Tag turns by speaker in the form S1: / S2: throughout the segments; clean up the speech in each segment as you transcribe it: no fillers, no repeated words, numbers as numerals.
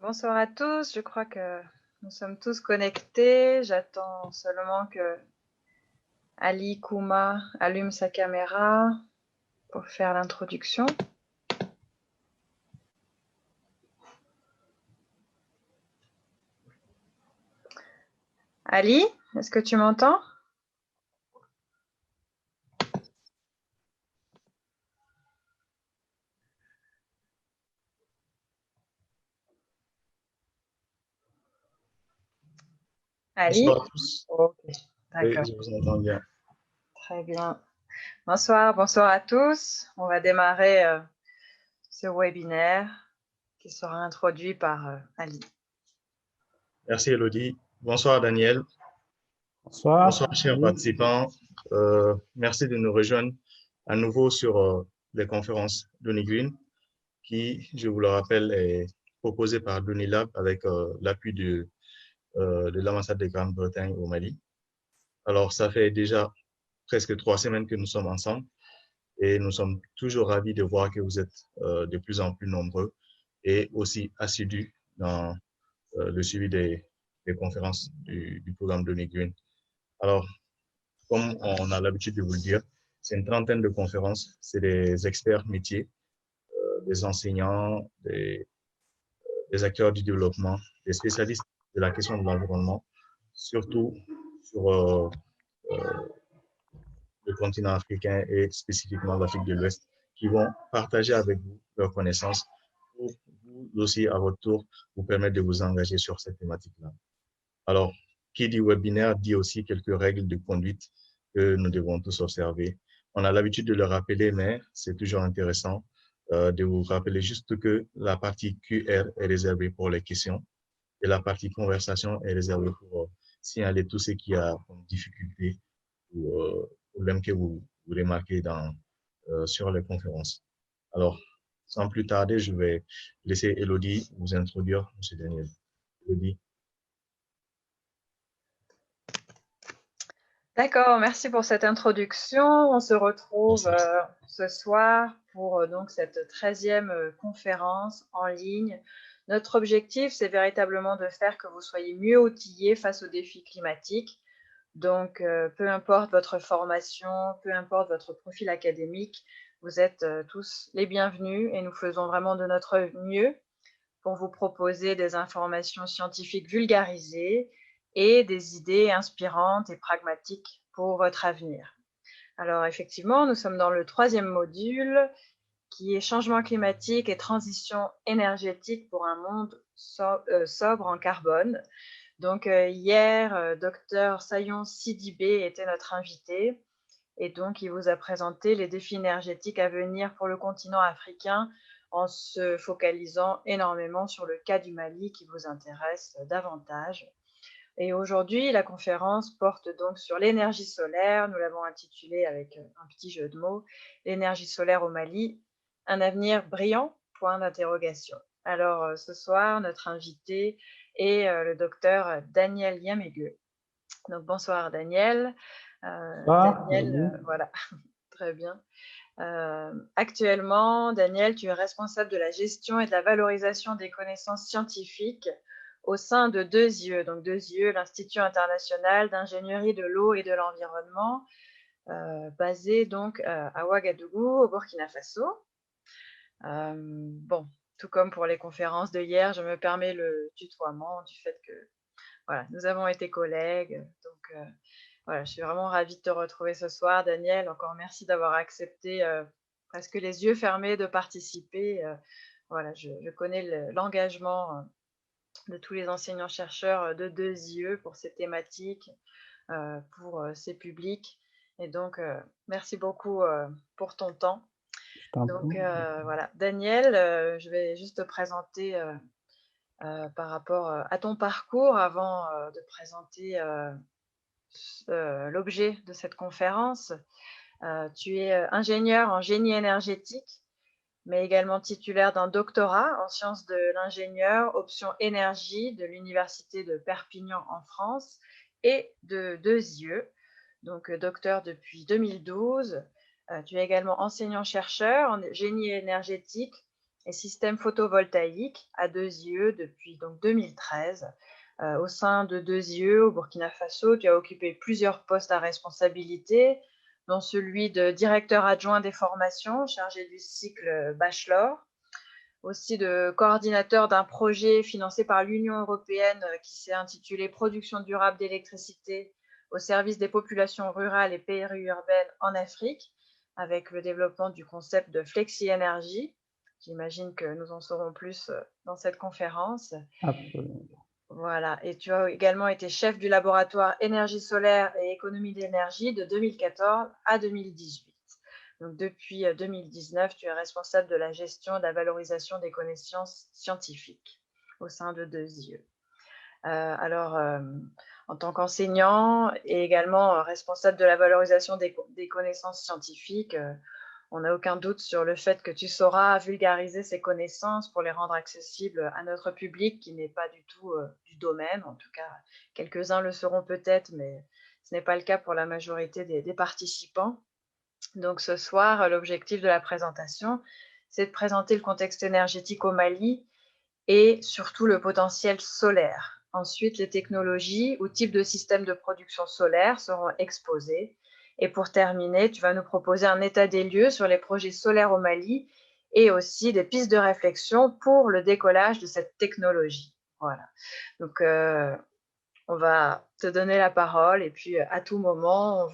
S1: Bonsoir à tous, je crois que nous sommes tous connectés. J'attends seulement que Ali Kouma allume sa caméra pour faire l'introduction. Ali, est-ce que tu m'entends? Ali?
S2: Bonsoir à tous.
S1: Ok,
S2: Oui,
S1: d'accord,
S2: je vous entends bien.
S1: très bien. Bonsoir à tous. On va démarrer ce webinaire qui sera introduit par Ali.
S2: Merci Elodie. Bonsoir Daniel.
S3: Bonsoir.
S2: Bonsoir chers participants. Merci de nous rejoindre à nouveau sur les conférences Donny Green qui, je vous le rappelle, est proposée par Donylab avec l'appui de l'ambassade de Grande-Bretagne au Mali. Alors, ça fait déjà presque 3 semaines que nous sommes ensemble et nous sommes toujours ravis de voir que vous êtes de plus en plus nombreux et aussi assidus dans le suivi des conférences du programme Donny Green. Alors, comme on a l'habitude de vous le dire, c'est une trentaine de conférences, c'est des experts métiers, des enseignants, des acteurs du développement, des spécialistes de la question de l'environnement, surtout sur le continent africain et spécifiquement l'Afrique de l'Ouest, qui vont partager avec vous leurs connaissances pour vous aussi, à votre tour, vous permettre de vous engager sur cette thématique-là. Alors, qui dit webinaire dit aussi quelques règles de conduite que nous devons tous observer. On a l'habitude de le rappeler, mais c'est toujours intéressant de vous rappeler juste que la partie QR est réservée pour les questions et la partie conversation est réservée pour signaler tout ce qui a comme difficulté ou problème que vous remarquez sur les conférences. Alors, sans plus tarder, je vais laisser Elodie vous introduire, M. Daniel. Elodie.
S1: D'accord, merci pour cette introduction. On se retrouve
S2: Merci.
S1: ce soir pour donc cette 13e conférence en ligne. Notre objectif, c'est véritablement de faire que vous soyez mieux outillés face aux défis climatiques. Donc, peu importe votre formation, peu importe votre profil académique, vous êtes tous les bienvenus et nous faisons vraiment de notre mieux pour vous proposer des informations scientifiques vulgarisées et des idées inspirantes et pragmatiques pour votre avenir. Alors effectivement, nous sommes dans le 3e module qui est changement climatique et transition énergétique pour un monde sobre en carbone. Donc hier, Dr Sayon Sidibé était notre invité et donc il vous a présenté les défis énergétiques à venir pour le continent africain en se focalisant énormément sur le cas du Mali qui vous intéresse davantage. Et aujourd'hui, la conférence porte donc sur l'énergie solaire. Nous l'avons intitulée avec un petit jeu de mots, l'énergie solaire au Mali, un avenir brillant, point d'interrogation. Alors ce soir, notre invité est le docteur Daniel Yamegue. Donc bonsoir Daniel. Daniel, voilà, très bien. Actuellement, Daniel, tu es responsable de la gestion et de la valorisation des connaissances scientifiques au sein de 2IE. Donc 2IE, l'Institut international d'ingénierie de l'eau et de l'environnement, basé donc à Ouagadougou, au Burkina Faso. Bon, tout comme pour les conférences de hier, je me permets le tutoiement du fait que voilà, nous avons été collègues. Donc voilà, je suis vraiment ravie de te retrouver ce soir, Daniel. Encore merci d'avoir accepté presque les yeux fermés de participer. Voilà, je connais l'engagement de tous les enseignants-chercheurs de 2IE pour ces thématiques, pour ces publics. Et donc, merci beaucoup pour ton temps. Donc, voilà. Daniel, je vais juste te présenter par rapport à ton parcours avant de présenter l'objet de cette conférence. Tu es ingénieur en génie énergétique, mais également titulaire d'un doctorat en sciences de l'ingénieur, option énergie de l'Université de Perpignan en France et de 2IE, donc docteur depuis 2012. Tu es également enseignant-chercheur en génie énergétique et systèmes photovoltaïques à Deuzieux depuis donc 2013. Au sein de Deuzieux, au Burkina Faso, tu as occupé plusieurs postes à responsabilité, dont celui de directeur adjoint des formations, chargé du cycle bachelor, aussi de coordinateur d'un projet financé par l'Union européenne qui s'est intitulé Production durable d'électricité au service des populations rurales et périurbaines en Afrique, avec le développement du concept de flexi-énergie. J'imagine que nous en saurons plus dans cette conférence.
S3: Absolument.
S1: Voilà, et tu as également été chef du laboratoire énergie solaire et économie d'énergie de 2014 à 2018. Donc, depuis 2019, tu es responsable de la gestion et de la valorisation des connaissances scientifiques au sein de Deuzieux. Alors, en tant qu'enseignant et également responsable de la valorisation des connaissances scientifiques, on n'a aucun doute sur le fait que tu sauras vulgariser ces connaissances pour les rendre accessibles à notre public qui n'est pas du tout du domaine. En tout cas, quelques-uns le seront peut-être, mais ce n'est pas le cas pour la majorité des participants. Donc ce soir, l'objectif de la présentation, c'est de présenter le contexte énergétique au Mali et surtout le potentiel solaire. Ensuite, les technologies ou types de systèmes de production solaire seront exposés. Et pour terminer, tu vas nous proposer un état des lieux sur les projets solaires au Mali et aussi des pistes de réflexion pour le décollage de cette technologie. Voilà. Donc, on va te donner la parole et puis à tout moment,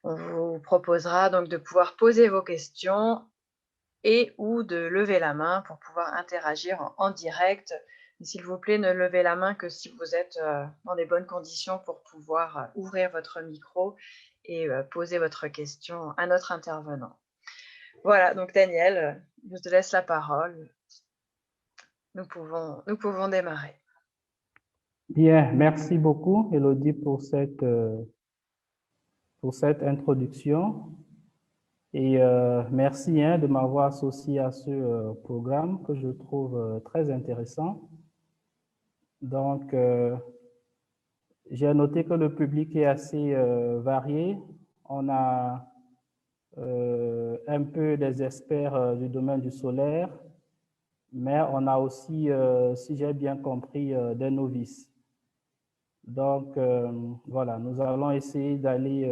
S1: on vous proposera donc de pouvoir poser vos questions et ou de lever la main pour pouvoir interagir en direct. S'il vous plaît, ne levez la main que si vous êtes dans des bonnes conditions pour pouvoir ouvrir votre micro et poser votre question à notre intervenant. Voilà, donc Daniel, je te laisse la parole. Nous pouvons démarrer.
S3: Bien, merci beaucoup, Élodie, pour cette introduction. Et merci de m'avoir associé à ce programme que je trouve très intéressant. Donc, j'ai noté que le public est assez varié. On a un peu des experts du domaine du solaire, mais on a aussi, si j'ai bien compris, des novices. Donc, voilà, nous allons essayer d'aller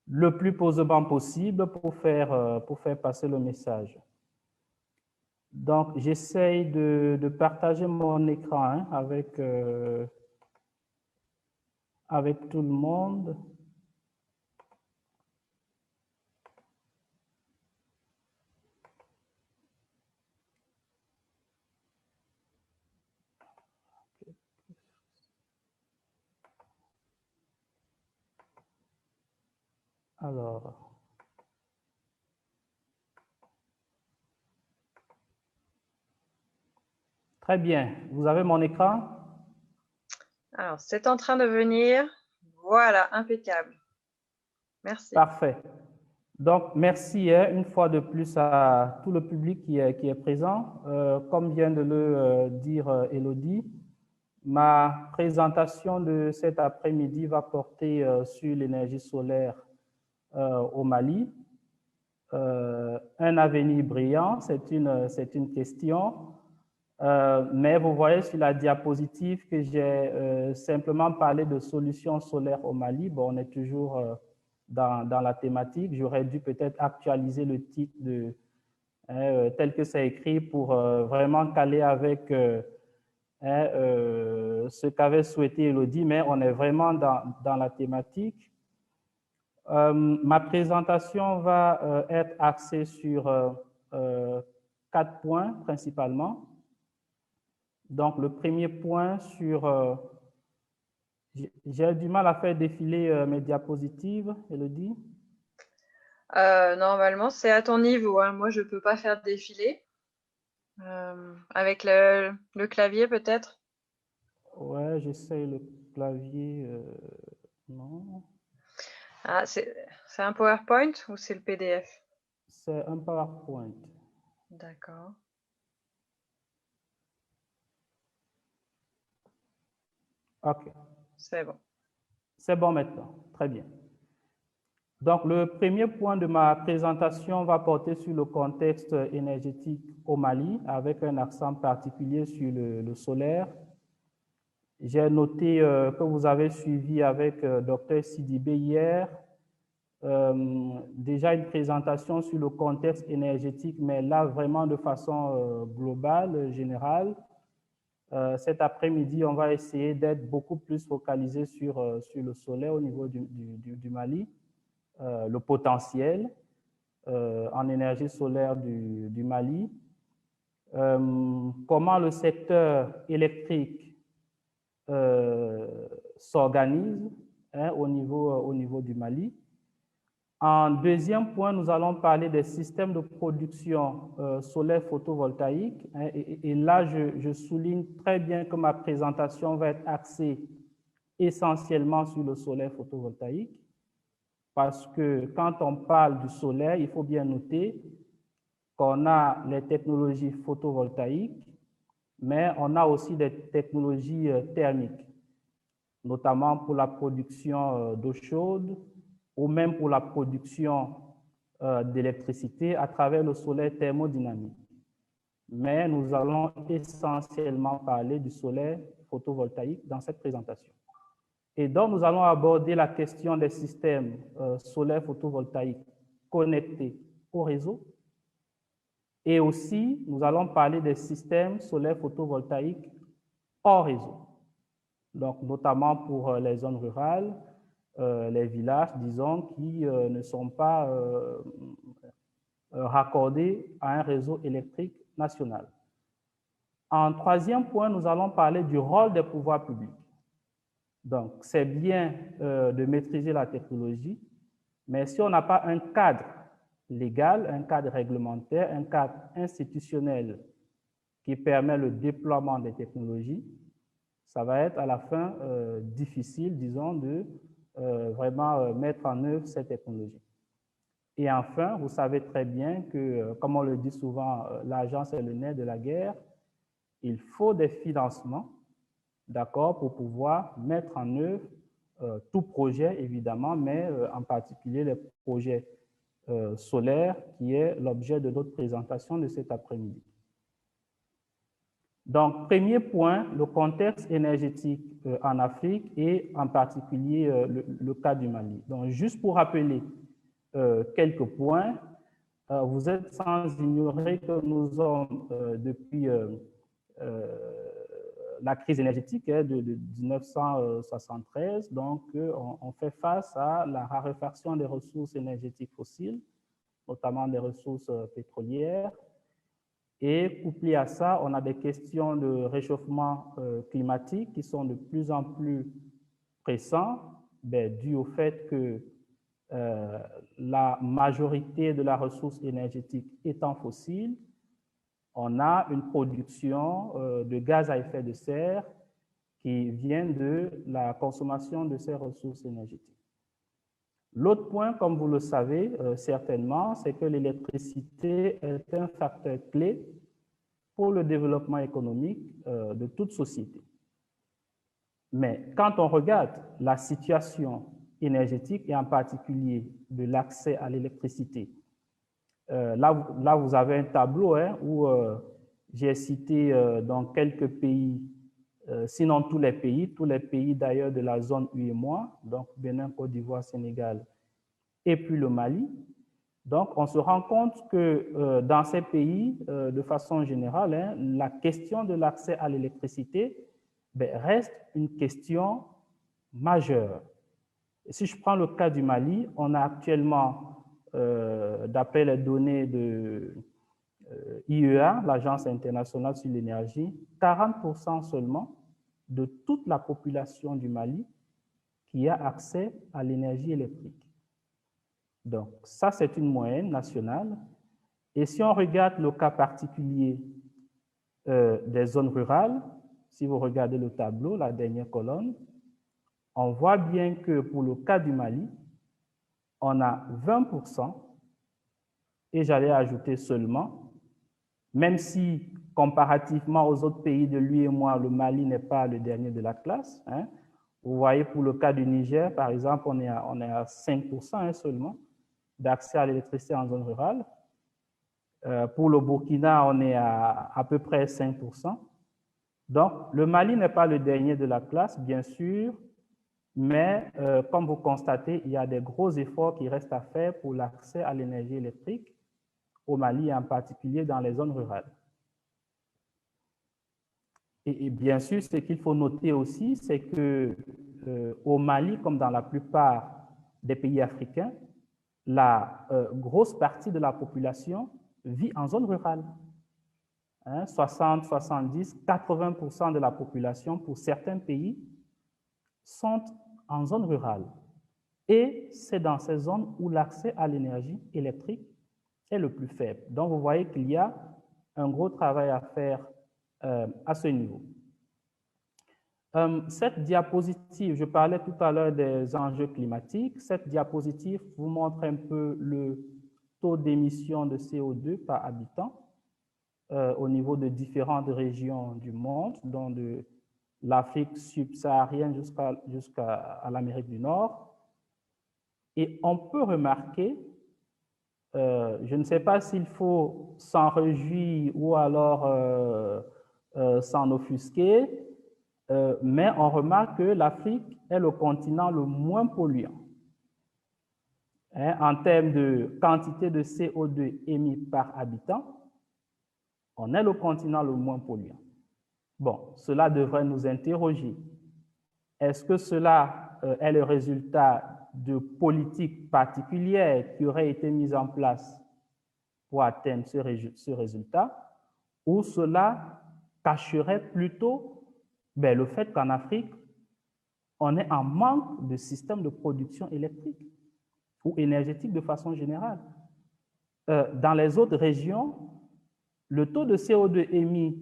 S3: le plus posément possible pour faire passer le message. Donc, j'essaye de partager mon écran avec tout le monde. Alors, très bien. Vous avez mon écran?
S1: Alors, c'est en train de venir. Voilà, impeccable. Merci.
S3: Parfait. Donc, merci une fois de plus à tout le public qui est présent. Comme vient de le dire Élodie, ma présentation de cet après-midi va porter sur l'énergie solaire au Mali. Un avenir brillant, c'est une question. Mais vous voyez sur la diapositive que j'ai simplement parlé de solutions solaires au Mali. Bon, on est toujours dans la thématique. J'aurais dû peut-être actualiser le titre tel que c'est écrit pour vraiment caler avec ce qu'avait souhaité Élodie, mais on est vraiment dans la thématique. Ma présentation va être axée sur 4 points principalement. Donc, le premier point sur... j'ai du mal à faire défiler mes diapositives, Élodie.
S1: Normalement, c'est à ton niveau. Hein. Moi, je ne peux pas faire défiler. Avec le clavier, peut-être?
S3: Ouais, j'essaye le clavier. Non.
S1: Ah, c'est un PowerPoint ou c'est le PDF?
S3: C'est un PowerPoint.
S1: D'accord.
S3: OK.
S1: C'est bon.
S3: C'est bon maintenant. Très bien. Donc, le premier point de ma présentation va porter sur le contexte énergétique au Mali, avec un accent particulier sur le solaire. J'ai noté que vous avez suivi avec Dr Sidibé hier déjà une présentation sur le contexte énergétique, mais là vraiment de façon globale, générale. Cet après-midi, on va essayer d'être beaucoup plus focalisé sur le solaire au niveau du Mali, le potentiel en énergie solaire du Mali, comment le secteur électrique s'organise au niveau du Mali. En deuxième point, nous allons parler des systèmes de production solaire photovoltaïque. Et là, je souligne très bien que ma présentation va être axée essentiellement sur le solaire photovoltaïque, parce que quand on parle du solaire, il faut bien noter qu'on a les technologies photovoltaïques, mais on a aussi des technologies thermiques, notamment pour la production d'eau chaude, ou même pour la production d'électricité à travers le solaire thermodynamique. Mais nous allons essentiellement parler du solaire photovoltaïque dans cette présentation. Et donc, nous allons aborder la question des systèmes solaires photovoltaïques connectés au réseau. Et aussi, nous allons parler des systèmes solaires photovoltaïques hors réseau. Donc, notamment pour les zones rurales, les villages, disons, qui ne sont pas raccordés à un réseau électrique national. En troisième point, nous allons parler du rôle des pouvoirs publics. Donc, c'est bien de maîtriser la technologie, mais si on n'a pas un cadre légal, un cadre réglementaire, un cadre institutionnel qui permet le déploiement des technologies, ça va être à la fin difficile, disons, de vraiment mettre en œuvre ces technologies. Et enfin, vous savez très bien que, comme on le dit souvent, l'argent c'est le nerf de la guerre. Il faut des financements, d'accord, pour pouvoir mettre en œuvre tout projet, évidemment, mais en particulier les projets solaires, qui est l'objet de notre présentation de cet après-midi. Donc, premier point, le contexte énergétique en Afrique et en particulier le cas du Mali. Donc, juste pour rappeler quelques points, vous êtes sans ignorer que nous sommes depuis la crise énergétique de 1973, donc on fait face à la raréfaction des ressources énergétiques fossiles, notamment des ressources pétrolières. Et couplé à ça, on a des questions de réchauffement climatique qui sont de plus en plus pressantes, dû au fait que la majorité de la ressource énergétique étant fossile, on a une production de gaz à effet de serre qui vient de la consommation de ces ressources énergétiques. L'autre point, comme vous le savez certainement, c'est que l'électricité est un facteur clé pour le développement économique de toute société. Mais quand on regarde la situation énergétique et en particulier de l'accès à l'électricité, là, vous avez un tableau où j'ai cité dans quelques pays, sinon tous les pays d'ailleurs de la zone UEMOA, donc Bénin, Côte d'Ivoire, Sénégal, et puis le Mali. Donc, on se rend compte que dans ces pays, de façon générale, la question de l'accès à l'électricité reste une question majeure. Et si je prends le cas du Mali, on a actuellement, d'après les données de IEA, l'Agence internationale sur l'énergie, 40% seulement de toute la population du Mali qui a accès à l'énergie électrique. Donc, ça, c'est une moyenne nationale. Et si on regarde le cas particulier des zones rurales, si vous regardez le tableau, la dernière colonne, on voit bien que pour le cas du Mali, on a 20%, et j'allais ajouter seulement, même si comparativement aux autres pays de l'UEMOA, le Mali n'est pas le dernier de la classe, Vous voyez, pour le cas du Niger, par exemple, on est à 5% hein, seulement d'accès à l'électricité en zone rurale. Pour le Burkina, on est à peu près 5%. Donc, le Mali n'est pas le dernier de la classe, bien sûr, mais comme vous constatez, il y a des gros efforts qui restent à faire pour l'accès à l'énergie électrique au Mali, en particulier dans les zones rurales. Et bien sûr, ce qu'il faut noter aussi, c'est que au Mali, comme dans la plupart des pays africains, la grosse partie de la population vit en zone rurale. 60, 70, 80% de la population, pour certains pays, sont en zone rurale. Et c'est dans ces zones où l'accès à l'énergie électrique est le plus faible. Donc, vous voyez qu'il y a un gros travail à faire à ce niveau. Cette diapositive, je parlais tout à l'heure des enjeux climatiques. Cette diapositive vous montre un peu le taux d'émission de CO2 par habitant au niveau de différentes régions du monde, dont de l'Afrique subsaharienne jusqu'à l'Amérique du Nord. Et on peut remarquer, je ne sais pas s'il faut s'en réjouir ou alors s'en offusquer, mais on remarque que l'Afrique est le continent le moins polluant. En termes de quantité de CO2 émis par habitant, on est le continent le moins polluant. Bon, cela devrait nous interroger. Est-ce que cela est le résultat de politiques particulières qui auraient été mises en place pour atteindre ce résultat, ou cela cacherait plutôt le fait qu'en Afrique, on est en manque de système de production électrique ou énergétique de façon générale. Dans les autres régions, le taux de CO2 émis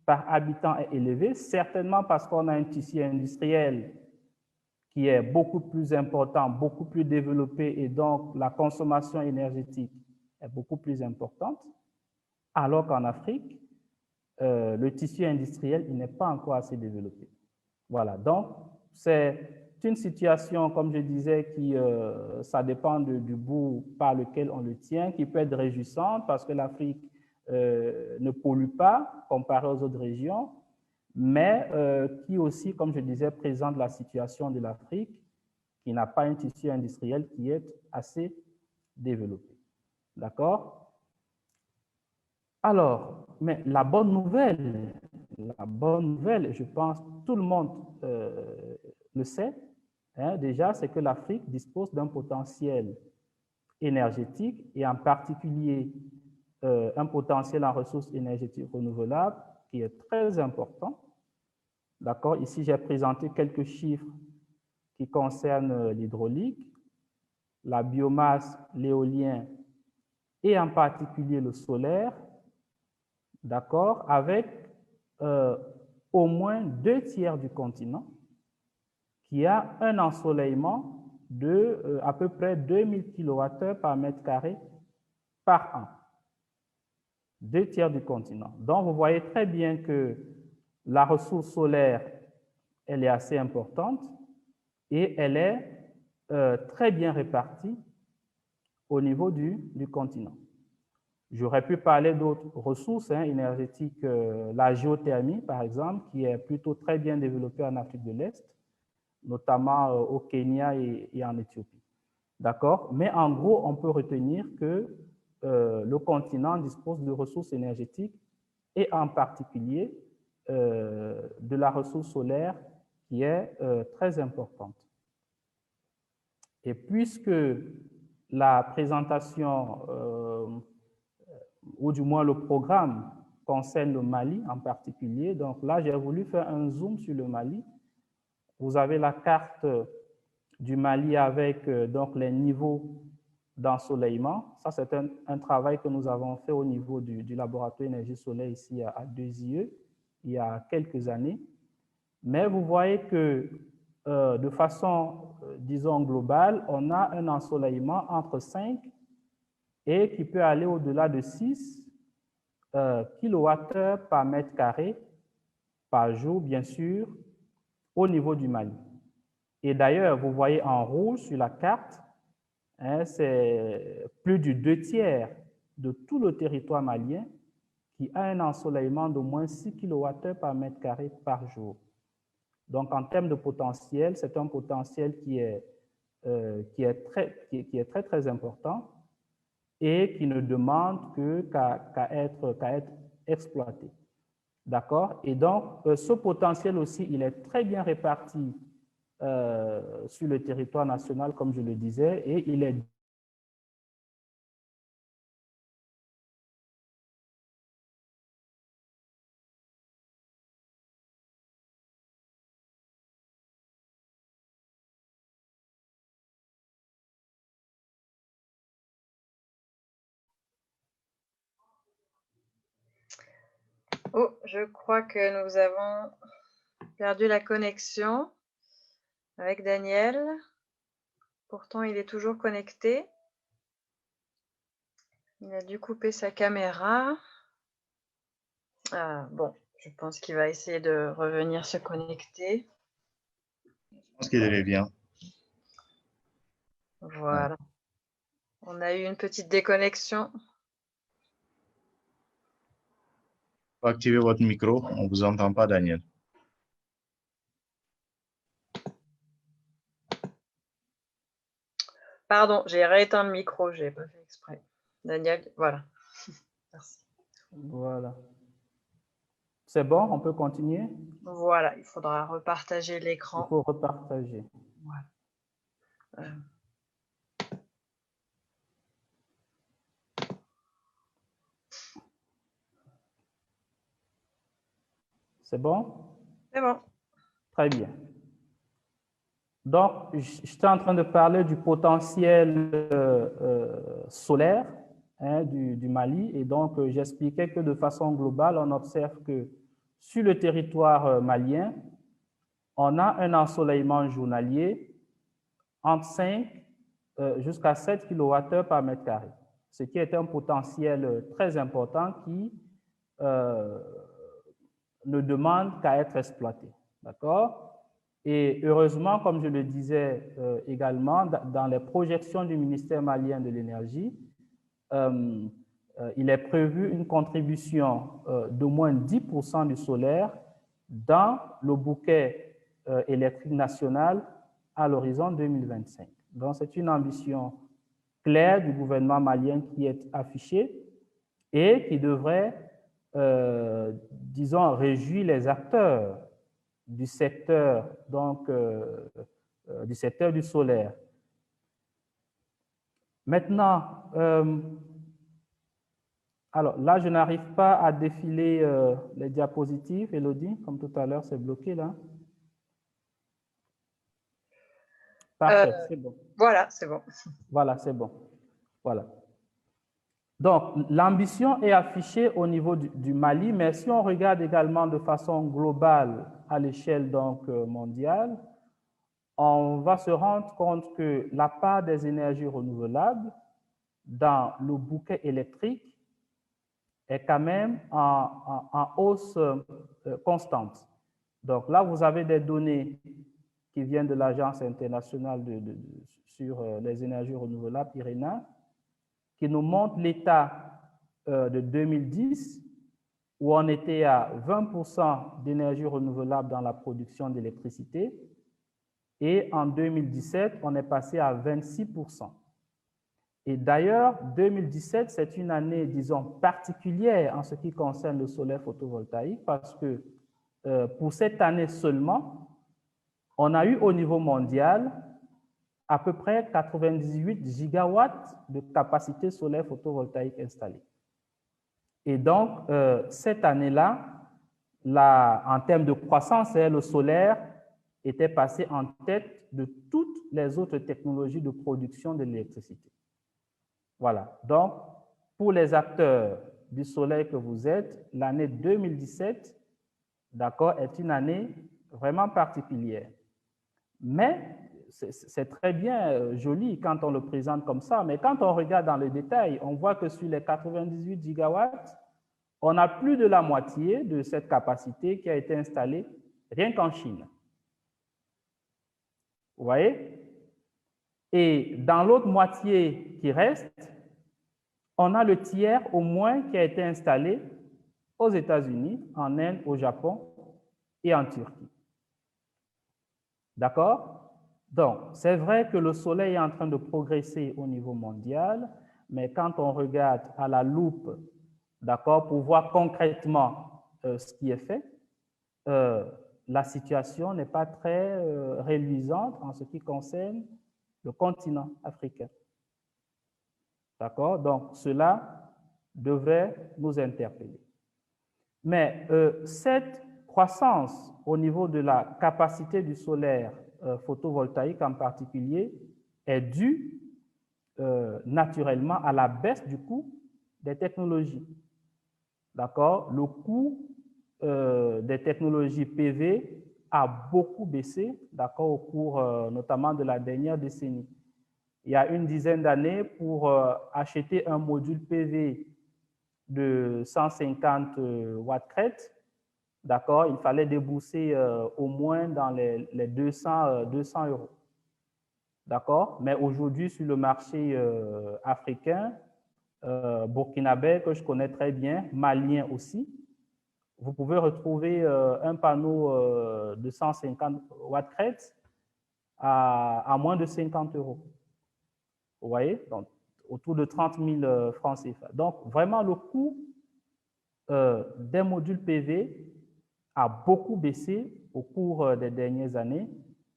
S3: par habitant est élevé, certainement parce qu'on a un tissu industriel qui est beaucoup plus important, beaucoup plus développé, et donc la consommation énergétique est beaucoup plus importante, alors qu'en Afrique, le tissu industriel n'est pas encore assez développé. Voilà, donc c'est une situation, comme je disais, qui ça dépend du bout par lequel on le tient, qui peut être réjouissante parce que l'Afrique ne pollue pas comparé aux autres régions, mais qui aussi, comme je disais, présente la situation de l'Afrique qui n'a pas un tissu industriel qui est assez développé. D'accord? Alors, mais la bonne nouvelle, je pense, tout le monde le sait, déjà, c'est que l'Afrique dispose d'un potentiel énergétique et en particulier un potentiel en ressources énergétiques renouvelables qui est très important. D'accord? Ici, j'ai présenté quelques chiffres qui concernent l'hydraulique, la biomasse, l'éolien et en particulier le solaire, d'accord, avec au moins 2/3 du continent qui a un ensoleillement de à peu près 2000 kWh par mètre carré par an. 2/3 du continent. Donc, vous voyez très bien que la ressource solaire, elle est assez importante et elle est très bien répartie au niveau du continent. J'aurais pu parler d'autres ressources énergétiques, la géothermie, par exemple, qui est plutôt très bien développée en Afrique de l'Est, notamment au Kenya et en Éthiopie. D'accord? Mais en gros, on peut retenir que le continent dispose de ressources énergétiques et en particulier de la ressource solaire qui est très importante. Et puisque la présentation, ou du moins le programme, concerne le Mali en particulier, donc là, j'ai voulu faire un zoom sur le Mali. Vous avez la carte du Mali avec donc les niveaux d'ensoleillement. Ça, c'est un travail que nous avons fait au niveau du laboratoire énergie-soleil ici à 2IE, il y a quelques années. Mais vous voyez que de façon, disons, globale, on a un ensoleillement entre 5 et qui peut aller au-delà de 6 kWh par mètre carré par jour, bien sûr, au niveau du Mali. Et d'ailleurs, vous voyez en rouge sur la carte, hein, c'est plus du 2/3 de tout le territoire malien qui a un ensoleillement d'au moins 6 kWh par mètre carré par jour. Donc, en termes de potentiel, c'est un potentiel qui est très, très important et qui ne demande qu'à être exploité. D'accord? Et donc, ce potentiel aussi, il est très bien réparti sur le territoire national, comme je le disais, et il est
S1: Oh, je crois que nous avons perdu la connexion avec Daniel. Pourtant, il est toujours connecté. Il a dû couper sa caméra. Ah, bon, je pense qu'il va essayer de revenir se connecter.
S2: Je pense qu'il revient.
S1: Voilà. On a eu une petite déconnexion.
S2: Faut activer votre micro, on ne vous entend pas, Daniel.
S1: Pardon, j'ai rééteint le micro, je n'ai pas fait exprès. Daniel, voilà. Merci.
S3: Voilà. C'est bon, on peut continuer?
S1: Voilà, il faudra repartager
S3: Il
S1: l'écran.
S3: faut repartager.
S1: Voilà.
S3: C'est bon?
S1: C'est bon.
S3: Très bien. Donc, j'étais en train de parler du potentiel solaire hein, du Mali. Et donc, j'expliquais que de façon globale, on observe que sur le territoire malien, on a un ensoleillement journalier entre 5 jusqu'à 7 kWh par mètre carré, ce qui est un potentiel très important qui ne demande qu'à être exploité. D'accord? Et heureusement, comme je le disais également, dans les projections du ministère malien de l'énergie, il est prévu une contribution d'au moins 10% du solaire dans le bouquet électrique national à l'horizon 2025. Donc, c'est une ambition claire du gouvernement malien qui est affichée et qui devrait, disons, réjouir les acteurs du secteur, donc, du secteur du solaire. Maintenant, alors là, je n'arrive pas à défiler les diapositives, Elodie, comme tout à l'heure, c'est bloqué là. Parfait, c'est bon.
S1: Voilà, c'est bon.
S3: Voilà, c'est bon. Voilà. Donc, l'ambition est affichée au niveau du Mali, mais si on regarde également de façon globale à l'échelle donc mondiale, on va se rendre compte que la part des énergies renouvelables dans le bouquet électrique est quand même en hausse constante. Donc là, vous avez des données qui viennent de l'Agence internationale sur les énergies renouvelables, IRENA, qui nous montrent l'état de 2010, où on était à 20% d'énergie renouvelable dans la production d'électricité, et en 2017, on est passé à 26%. Et d'ailleurs, 2017, c'est une année, disons, particulière en ce qui concerne le solaire photovoltaïque parce que pour cette année seulement, on a eu au niveau mondial à peu près 98 gigawatts de capacité solaire photovoltaïque installée. Et donc, cette année-là, en termes de croissance, le solaire était passé en tête de toutes les autres technologies de production de l'électricité. Voilà. Donc, pour les acteurs du soleil que vous êtes, l'année 2017, d'accord, est une année vraiment particulière. Mais c'est très bien joli quand on le présente comme ça, mais quand on regarde dans le détail, on voit que sur les 98 gigawatts, on a plus de la moitié de cette capacité qui a été installée rien qu'en Chine. Vous voyez? Et dans l'autre moitié qui reste, on a le tiers au moins qui a été installé aux États-Unis, en Inde, au Japon et en Turquie. D'accord? Donc, c'est vrai que le Soleil est en train de progresser au niveau mondial, mais quand on regarde à la loupe, d'accord, pour voir concrètement ce qui est fait, la situation n'est pas très réluisante en ce qui concerne le continent africain. D'accord? Donc, cela devrait nous interpeller. Mais cette croissance au niveau de la capacité du solaire photovoltaïque en particulier est due naturellement à la baisse du coût des technologies. D'accord? Le coût des technologies PV a beaucoup baissé, d'accord, au cours notamment de la dernière décennie. Il y a une dizaine d'années, pour acheter un module PV de 150 watts-crête, d'accord, il fallait débourser au moins dans les 200 euros. D'accord? Mais aujourd'hui, sur le marché africain, burkinabé, que je connais très bien, malien aussi, vous pouvez retrouver un panneau de 150 watts-crête à moins de 50 euros. Vous voyez? Donc, autour de 30 000 francs CFA. Donc, vraiment, le coût des modules PV a beaucoup baissé au cours des dernières années,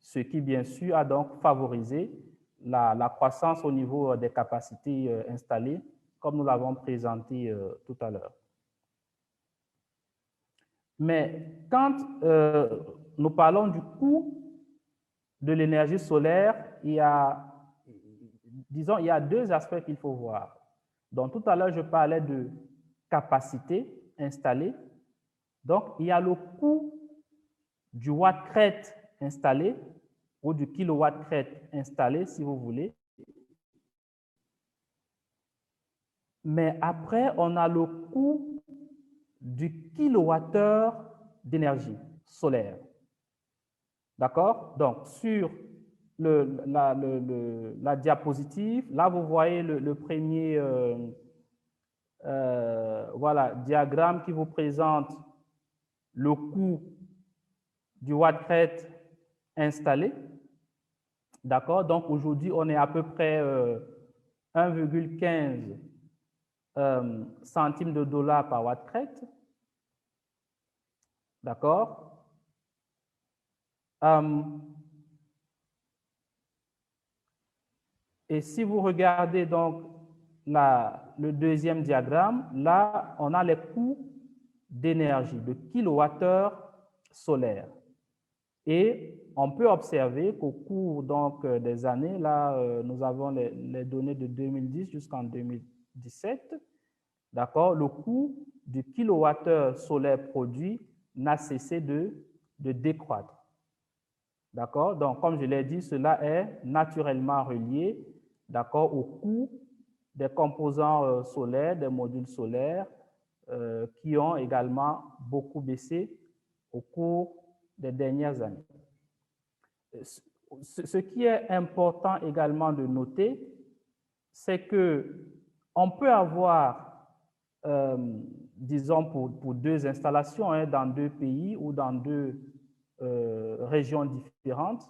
S3: ce qui, bien sûr, a donc favorisé la croissance au niveau des capacités installées, comme nous l'avons présenté tout à l'heure. Mais quand nous parlons du coût de l'énergie solaire, il y a, disons, il y a deux aspects qu'il faut voir. Donc, tout à l'heure, je parlais de capacité installée. Donc, il y a le coût du watt-crête installé ou du kilowatt-crête installé, si vous voulez. Mais après, on a le coût du kilowattheure d'énergie solaire. D'accord? Donc, sur la diapositive, là, vous voyez le premier voilà, diagramme qui vous présente le coût du watt-crête installé. D'accord? Donc, aujourd'hui, on est à peu près 1,15 centimes de dollars par watt-crête. D'accord? Et si vous regardez donc le deuxième diagramme, là, on a les coûts d'énergie, de kilowattheure solaire. Et on peut observer qu'au cours donc, des années, là, nous avons les données de 2010 jusqu'en 2017, d'accord, le coût du kilowattheure solaire produit n'a cessé de décroître. D'accord? Donc, comme je l'ai dit, cela est naturellement relié, d'accord, au coût des composants solaires, des modules solaires, qui ont également beaucoup baissé au cours des dernières années. Ce qui est important également de noter, c'est qu'on peut avoir, disons, pour deux installations, hein, dans deux pays ou dans deux régions différentes,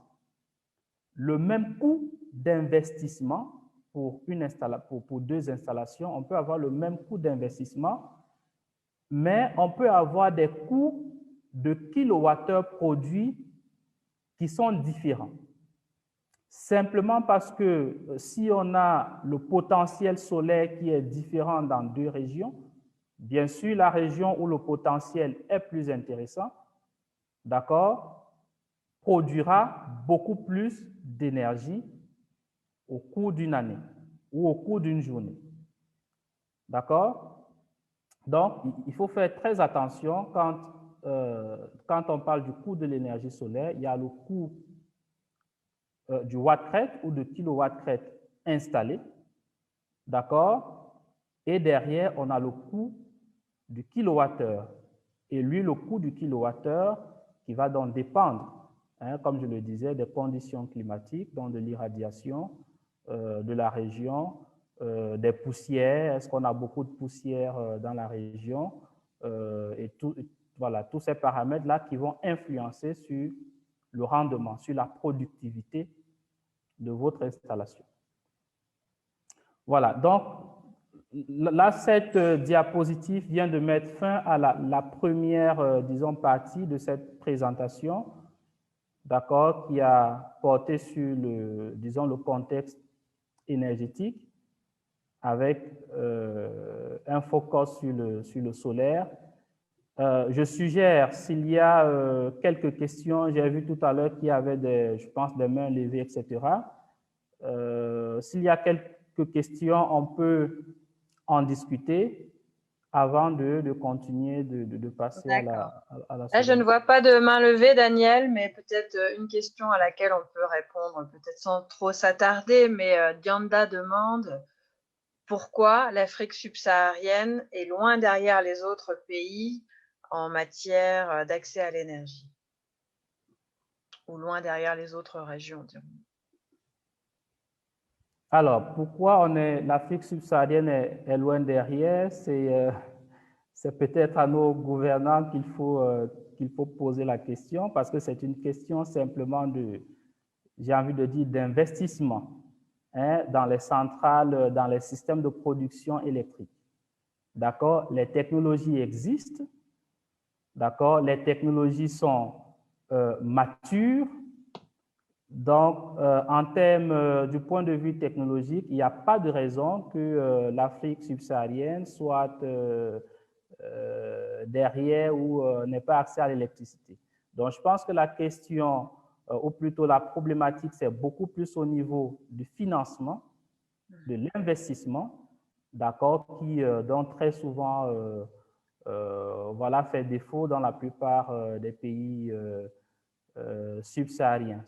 S3: le même coût d'investissement pour deux installations. On peut avoir le même coût d'investissement, mais on peut avoir des coûts de kilowattheure produits qui sont différents. Simplement parce que si on a le potentiel solaire qui est différent dans deux régions, bien sûr, la région où le potentiel est plus intéressant, d'accord, produira beaucoup plus d'énergie au cours d'une année ou au cours d'une journée. D'accord? Donc, il faut faire très attention quand on parle du coût de l'énergie solaire. Il y a le coût du watt-crête ou de kilowatt-crête installé. D'accord? Et derrière, on a le coût du kilowattheure. Et lui, le coût du kilowattheure qui va donc dépendre hein, comme je le disais, des conditions climatiques, donc de l'irradiation de la région, des poussières, est-ce qu'on a beaucoup de poussière dans la région, et voilà, tous ces paramètres-là qui vont influencer sur le rendement, sur la productivité de votre installation. Voilà, donc là, cette diapositive vient de mettre fin à la première, disons, partie de cette présentation, d'accord, qui a porté sur disons, le contexte énergétique, avec un focus sur le solaire. Je suggère, s'il y a quelques questions, j'ai vu tout à l'heure qu'il y avait, je pense, des mains levées, etc. S'il y a quelques questions, on peut en discuter avant de continuer de passer à la
S1: Là, je
S3: seconde.
S1: ne vois pas de main levée, Daniel, mais peut-être une question à laquelle on peut répondre, peut-être sans trop s'attarder, mais Dianda demande pourquoi l'Afrique subsaharienne est loin derrière les autres pays en matière d'accès à l'énergie, ou loin derrière les autres régions, dirons.
S3: Alors, pourquoi l'Afrique subsaharienne est loin derrière? C'est peut-être à nos gouvernants qu'il faut poser la question, parce que c'est une question simplement j'ai envie de dire, d'investissement, hein, dans les centrales, dans les systèmes de production électrique. D'accord? Les technologies existent, d'accord? Les technologies sont matures. Donc, en termes du point de vue technologique, il n'y a pas de raison que l'Afrique subsaharienne soit derrière ou n'ait pas accès à l'électricité. Donc, je pense que la question, ou plutôt la problématique, c'est beaucoup plus au niveau du financement, de l'investissement, d'accord, dont très souvent voilà, fait défaut dans la plupart des pays subsahariens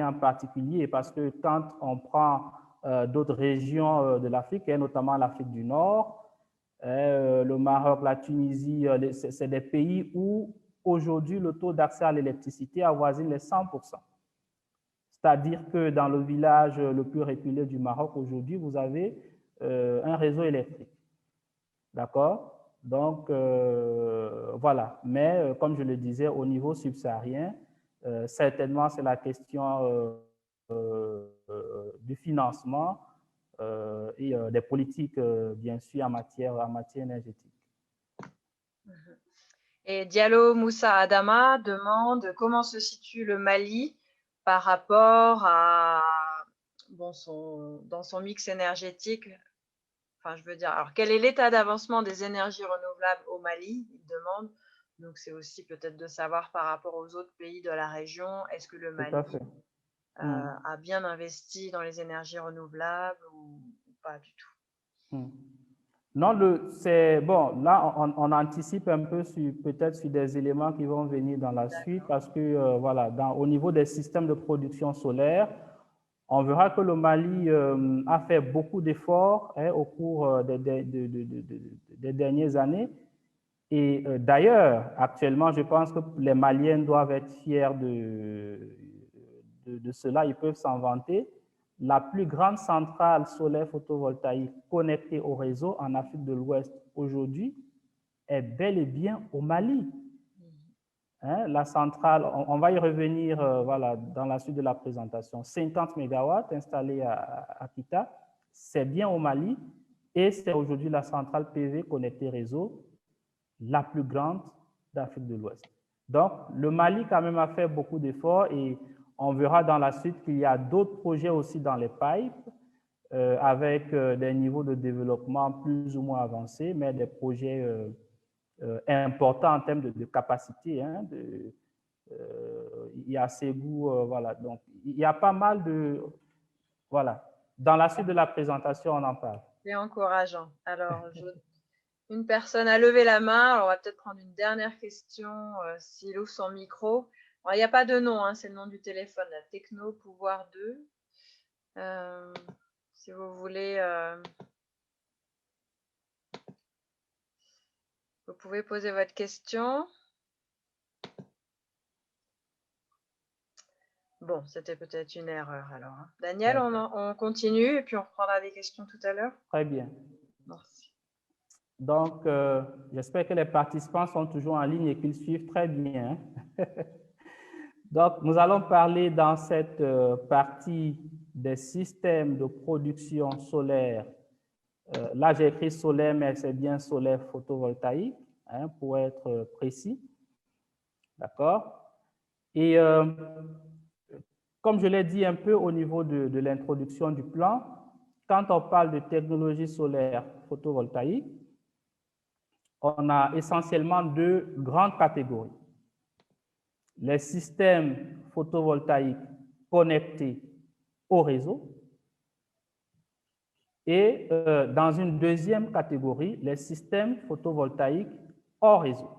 S3: en particulier, parce que quand on prend d'autres régions de l'Afrique, et notamment l'Afrique du Nord, le Maroc, la Tunisie, c'est des pays où aujourd'hui le taux d'accès à l'électricité avoisine les 100%. C'est-à-dire que dans le village le plus reculé du Maroc aujourd'hui, vous avez un réseau électrique. D'accord? Donc, voilà. Mais comme je le disais, au niveau subsaharien, certainement, c'est la question du financement et des politiques, bien sûr, en matière énergétique.
S1: Et Diallo Moussa Adama demande comment se situe le Mali par rapport à dans son mix énergétique. Enfin, je veux dire, alors quel est l'état d'avancement des énergies renouvelables au Mali? Il demande. Donc, c'est aussi peut-être de savoir par rapport aux autres pays de la région, est-ce que le Mali a bien investi dans les énergies renouvelables ou pas du tout?
S3: Non, c'est bon, là, on anticipe un peu peut-être sur des éléments qui vont venir dans la suite, parce que, voilà, au niveau des systèmes de production solaire, on verra que le Mali a fait beaucoup d'efforts au cours des dernières années. Et d'ailleurs, actuellement, je pense que les Maliens doivent être fiers de cela, ils peuvent s'en vanter. La plus grande centrale solaire photovoltaïque connectée au réseau en Afrique de l'Ouest aujourd'hui est bel et bien au Mali. Hein, la centrale, on va y revenir voilà, dans la suite de la présentation, 50 MW installée à Kita, c'est bien au Mali et c'est aujourd'hui la centrale PV connectée réseau la plus grande d'Afrique de l'Ouest. Donc, le Mali quand même a fait beaucoup d'efforts et on verra dans la suite qu'il y a d'autres projets aussi dans les pipes avec des niveaux de développement plus ou moins avancés, mais des projets importants en termes de capacité. Hein, il y a Ségou, voilà. Donc, il y a pas mal de... Voilà. Dans la suite de la présentation, on en parle.
S1: C'est encourageant. Alors, une personne a levé la main. Alors, on va peut-être prendre une dernière question s'il ouvre son micro. Alors, il n'y a pas de nom, hein, c'est le nom du téléphone, la Techno Pouvoir 2. Si vous voulez, vous pouvez poser votre question. Bon, c'était peut-être une erreur alors, hein. Daniel,
S3: D'accord.
S1: on continue et puis on reprendra les questions tout à l'heure.
S3: Très bien.
S1: Merci.
S3: Donc, j'espère que les participants sont toujours en ligne et qu'ils suivent très bien. Donc, nous allons parler dans cette partie des systèmes de production solaire. Là, j'ai écrit solaire, mais c'est bien solaire photovoltaïque, hein, pour être précis. D'accord? Et comme je l'ai dit un peu au niveau de l'introduction du plan, quand on parle de technologie solaire photovoltaïque, on a essentiellement deux grandes catégories. Les systèmes photovoltaïques connectés au réseau et dans une deuxième catégorie, les systèmes photovoltaïques hors réseau.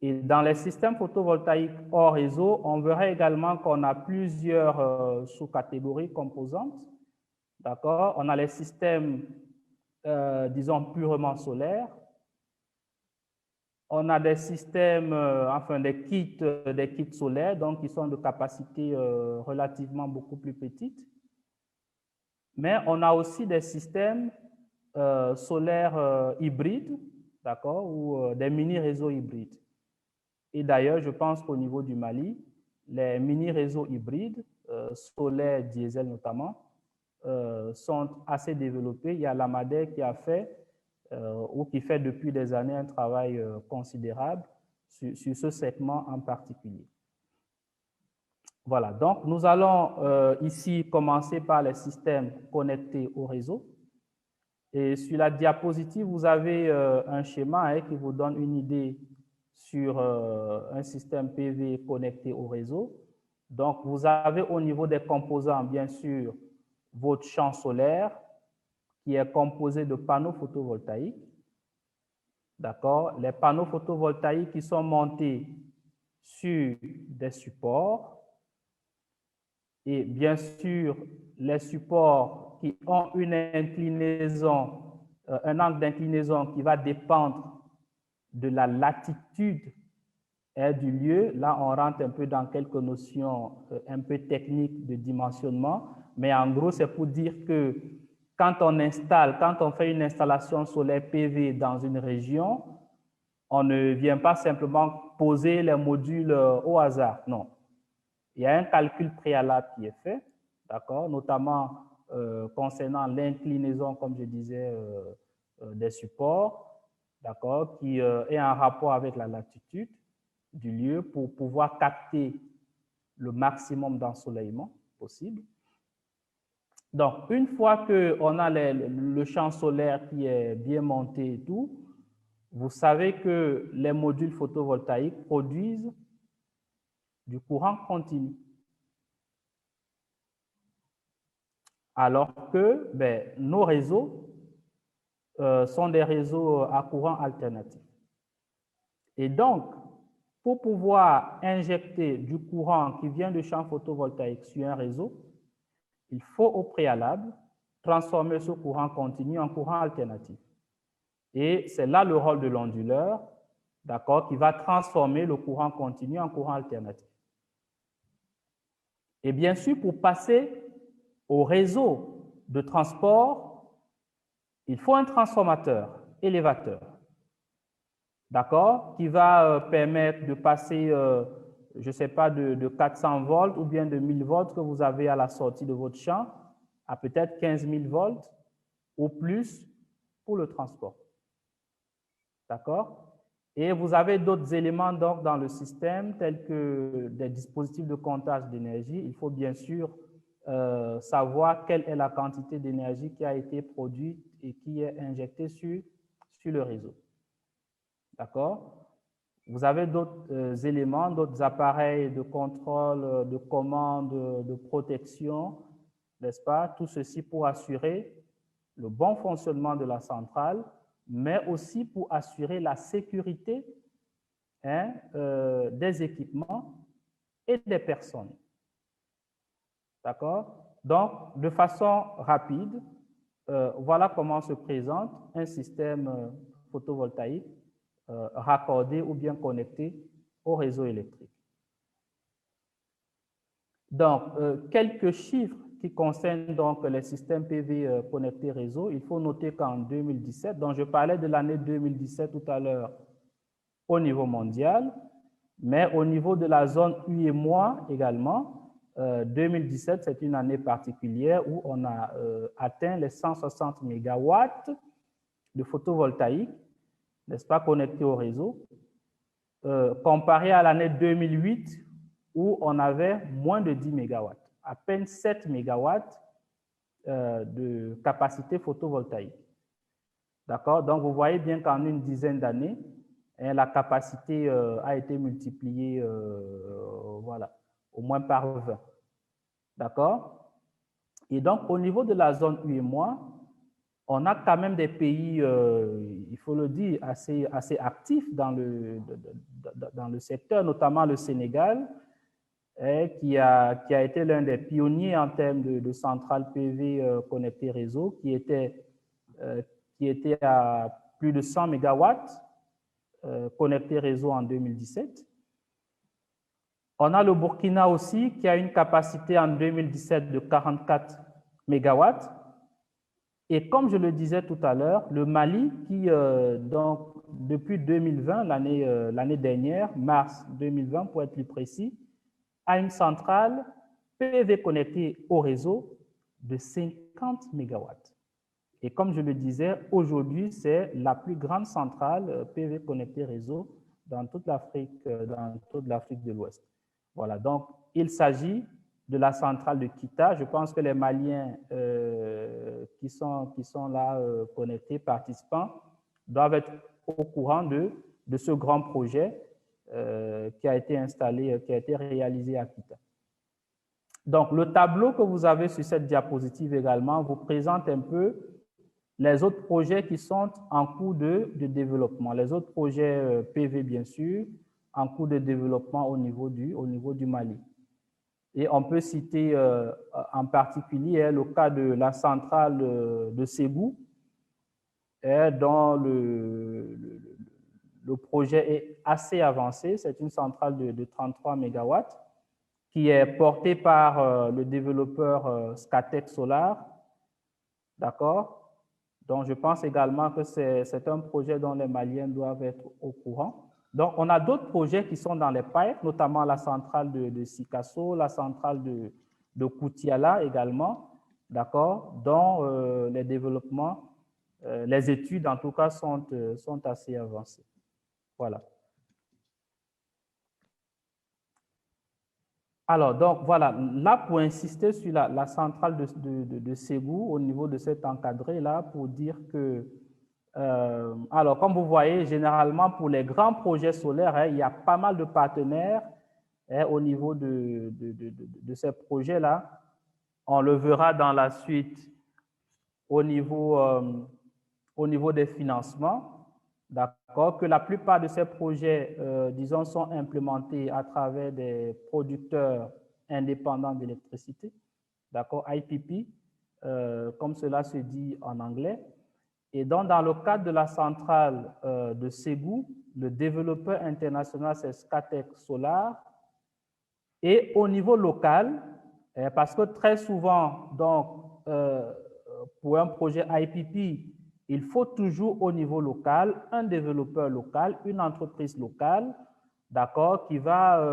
S3: Et dans les systèmes photovoltaïques hors réseau, on verra également qu'on a plusieurs sous-catégories composantes. D'accord? On a les systèmes, disons, purement solaires. On a des systèmes, enfin des kits solaires, donc qui sont de capacité relativement beaucoup plus petite. Mais on a aussi des systèmes solaires hybrides, d'accord, ou des mini-réseaux hybrides. Et d'ailleurs, je pense qu'au niveau du Mali, les mini-réseaux hybrides, solaires, diesel notamment, sont assez développés. Il y a l'Amadé qui a fait ou qui fait depuis des années un travail considérable sur ce segment en particulier. Voilà, donc nous allons ici commencer par les systèmes connectés au réseau. Et sur la diapositive, vous avez un schéma qui vous donne une idée sur un système PV connecté au réseau. Donc, vous avez au niveau des composants, bien sûr, votre champ solaire qui est composé de panneaux photovoltaïques. D'accord? Les panneaux photovoltaïques qui sont montés sur des supports. Et bien sûr, les supports qui ont une inclinaison, un angle d'inclinaison qui va dépendre de la latitude du lieu. Là, on rentre un peu dans quelques notions un peu techniques de dimensionnement, mais en gros, c'est pour dire que quand on fait une installation solaire PV dans une région, on ne vient pas simplement poser les modules au hasard, non. Il y a un calcul préalable qui est fait, d'accord, notamment concernant l'inclinaison, comme je disais, des supports, d'accord, qui est en rapport avec la latitude du lieu pour pouvoir capter le maximum d'ensoleillement possible. Donc, une fois qu'on a le champ solaire qui est bien monté et tout, vous savez que les modules photovoltaïques produisent du courant continu. Alors que nos réseaux sont des réseaux à courant alternatif. Et donc, pour pouvoir injecter du courant qui vient du champ photovoltaïque sur un réseau, il faut au préalable transformer ce courant continu en courant alternatif. Et c'est là le rôle de l'onduleur, d'accord, qui va transformer le courant continu en courant alternatif. Et bien sûr, pour passer au réseau de transport, il faut un transformateur élévateur, d'accord, qui va permettre de passer, je ne sais pas, de 400 volts ou bien de 1000 volts que vous avez à la sortie de votre champ à peut-être 15 000 volts ou plus pour le transport. D'accord? Et vous avez d'autres éléments donc dans le système tels que des dispositifs de comptage d'énergie. Il faut bien sûr savoir quelle est la quantité d'énergie qui a été produite et qui est injectée sur le réseau. D'accord? Vous avez d'autres éléments, d'autres appareils de contrôle, de commande, de protection, n'est-ce pas? Tout ceci pour assurer le bon fonctionnement de la centrale, mais aussi pour assurer la sécurité des équipements et des personnes. D'accord? Donc, de façon rapide, voilà comment se présente un système photovoltaïque raccordé ou bien connecté au réseau électrique. Donc, quelques chiffres qui concernent donc les systèmes PV connectés réseau. Il faut noter qu'en 2017, donc je parlais de l'année 2017 tout à l'heure au niveau mondial, mais au niveau de la zone UEMOA également, 2017, c'est une année particulière où on a atteint les 160 mégawatts de photovoltaïque, n'est-ce pas, connectés au réseau, comparé à l'année 2008 où on avait moins de 10 mégawatts, à peine 7 mégawatts de capacité photovoltaïque. D'accord? Donc, vous voyez bien qu'en une dizaine d'années, la capacité a été multipliée, voilà, au moins par 20. D'accord? Et donc, au niveau de la zone UEMOA, on a quand même des pays, il faut le dire, assez actifs dans le secteur, notamment le Sénégal, qui a été l'un des pionniers en termes de centrales PV connectées réseau, qui était à plus de 100 mégawatts connectés réseau en 2017. On a le Burkina aussi, qui a une capacité en 2017 de 44 mégawatts. Et comme je le disais tout à l'heure, le Mali, qui donc depuis 2020, l'année dernière, mars 2020 pour être plus précis, a une centrale PV connectée au réseau de 50 mégawatts. Et comme je le disais, aujourd'hui, c'est la plus grande centrale PV connectée réseau dans toute l'Afrique de l'Ouest. Voilà, donc il s'agit de la centrale de Kita. Je pense que les Maliens qui sont là connectés, participants, doivent être au courant de ce grand projet qui a été installé, qui a été réalisé à Kita. Donc, le tableau que vous avez sur cette diapositive également vous présente un peu les autres projets qui sont en cours de développement, les autres projets PV, bien sûr, en cours de développement au niveau du Mali. Et on peut citer en particulier le cas de la centrale de Ségou, dont le projet est assez avancé. C'est une centrale de 33 mégawatts qui est portée par le développeur Scatec Solar, d'accord? Donc, je pense également que c'est un projet dont les Maliens doivent être au courant. Donc, on a d'autres projets qui sont dans les pipes, notamment la centrale de Sikasso, la centrale de Koutiala également, d'accord, dont les développements, les études en tout cas sont assez avancées. Voilà. Alors, donc voilà, là pour insister sur la centrale de Ségou au niveau de cet encadré-là, pour dire que, alors comme vous voyez, généralement pour les grands projets solaires, il y a pas mal de partenaires au niveau de ces projets-là. On le verra dans la suite au niveau des financements. D'accord, que la plupart de ces projets, disons, sont implémentés à travers des producteurs indépendants d'électricité, d'accord, IPP, comme cela se dit en anglais. Et donc, dans le cadre de la centrale de Ségou, le développeur international, c'est Scatec Solar. Et au niveau local, parce que très souvent, donc, pour un projet IPP, il faut toujours au niveau local un développeur local, une entreprise locale, d'accord, qui va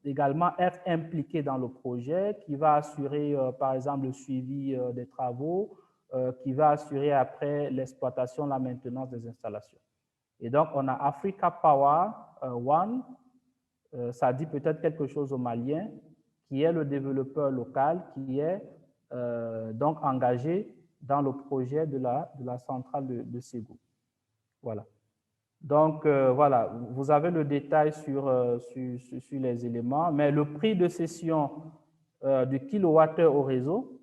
S3: également être impliqué dans le projet, qui va assurer, par exemple, le suivi des travaux, qui va assurer après l'exploitation, la maintenance des installations. Et donc, on a Africa Power One, ça dit peut-être quelque chose aux Maliens, qui est le développeur local, qui est donc engagé dans le projet de la centrale de Ségou. Voilà. Donc, voilà, vous avez le détail sur les éléments, mais le prix de cession du kilowattheure au réseau,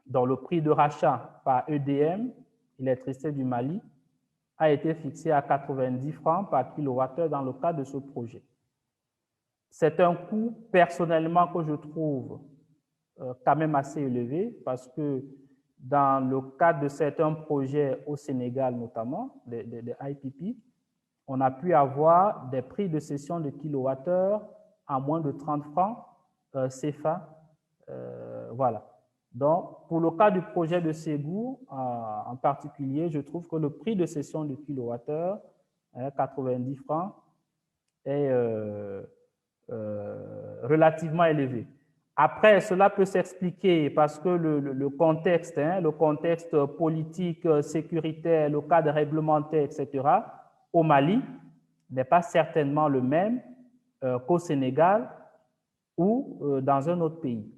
S3: dans le prix de rachat par EDM, Électricité du Mali, a été fixé à 90 francs par kilowattheure dans le cadre de ce projet. C'est un coût, personnellement, que je trouve quand même assez élevé parce que dans le cadre de certains projets au Sénégal notamment, des IPP, on a pu avoir des prix de cession de kilowattheure à moins de 30 francs CFA. Voilà. Donc, pour le cas du projet de Ségou, en particulier, je trouve que le prix de cession du kilowattheure, 90 francs, est relativement élevé. Après, cela peut s'expliquer parce que le contexte, le contexte politique, sécuritaire, le cadre réglementaire, etc., au Mali n'est pas certainement le même qu'au Sénégal ou dans un autre pays.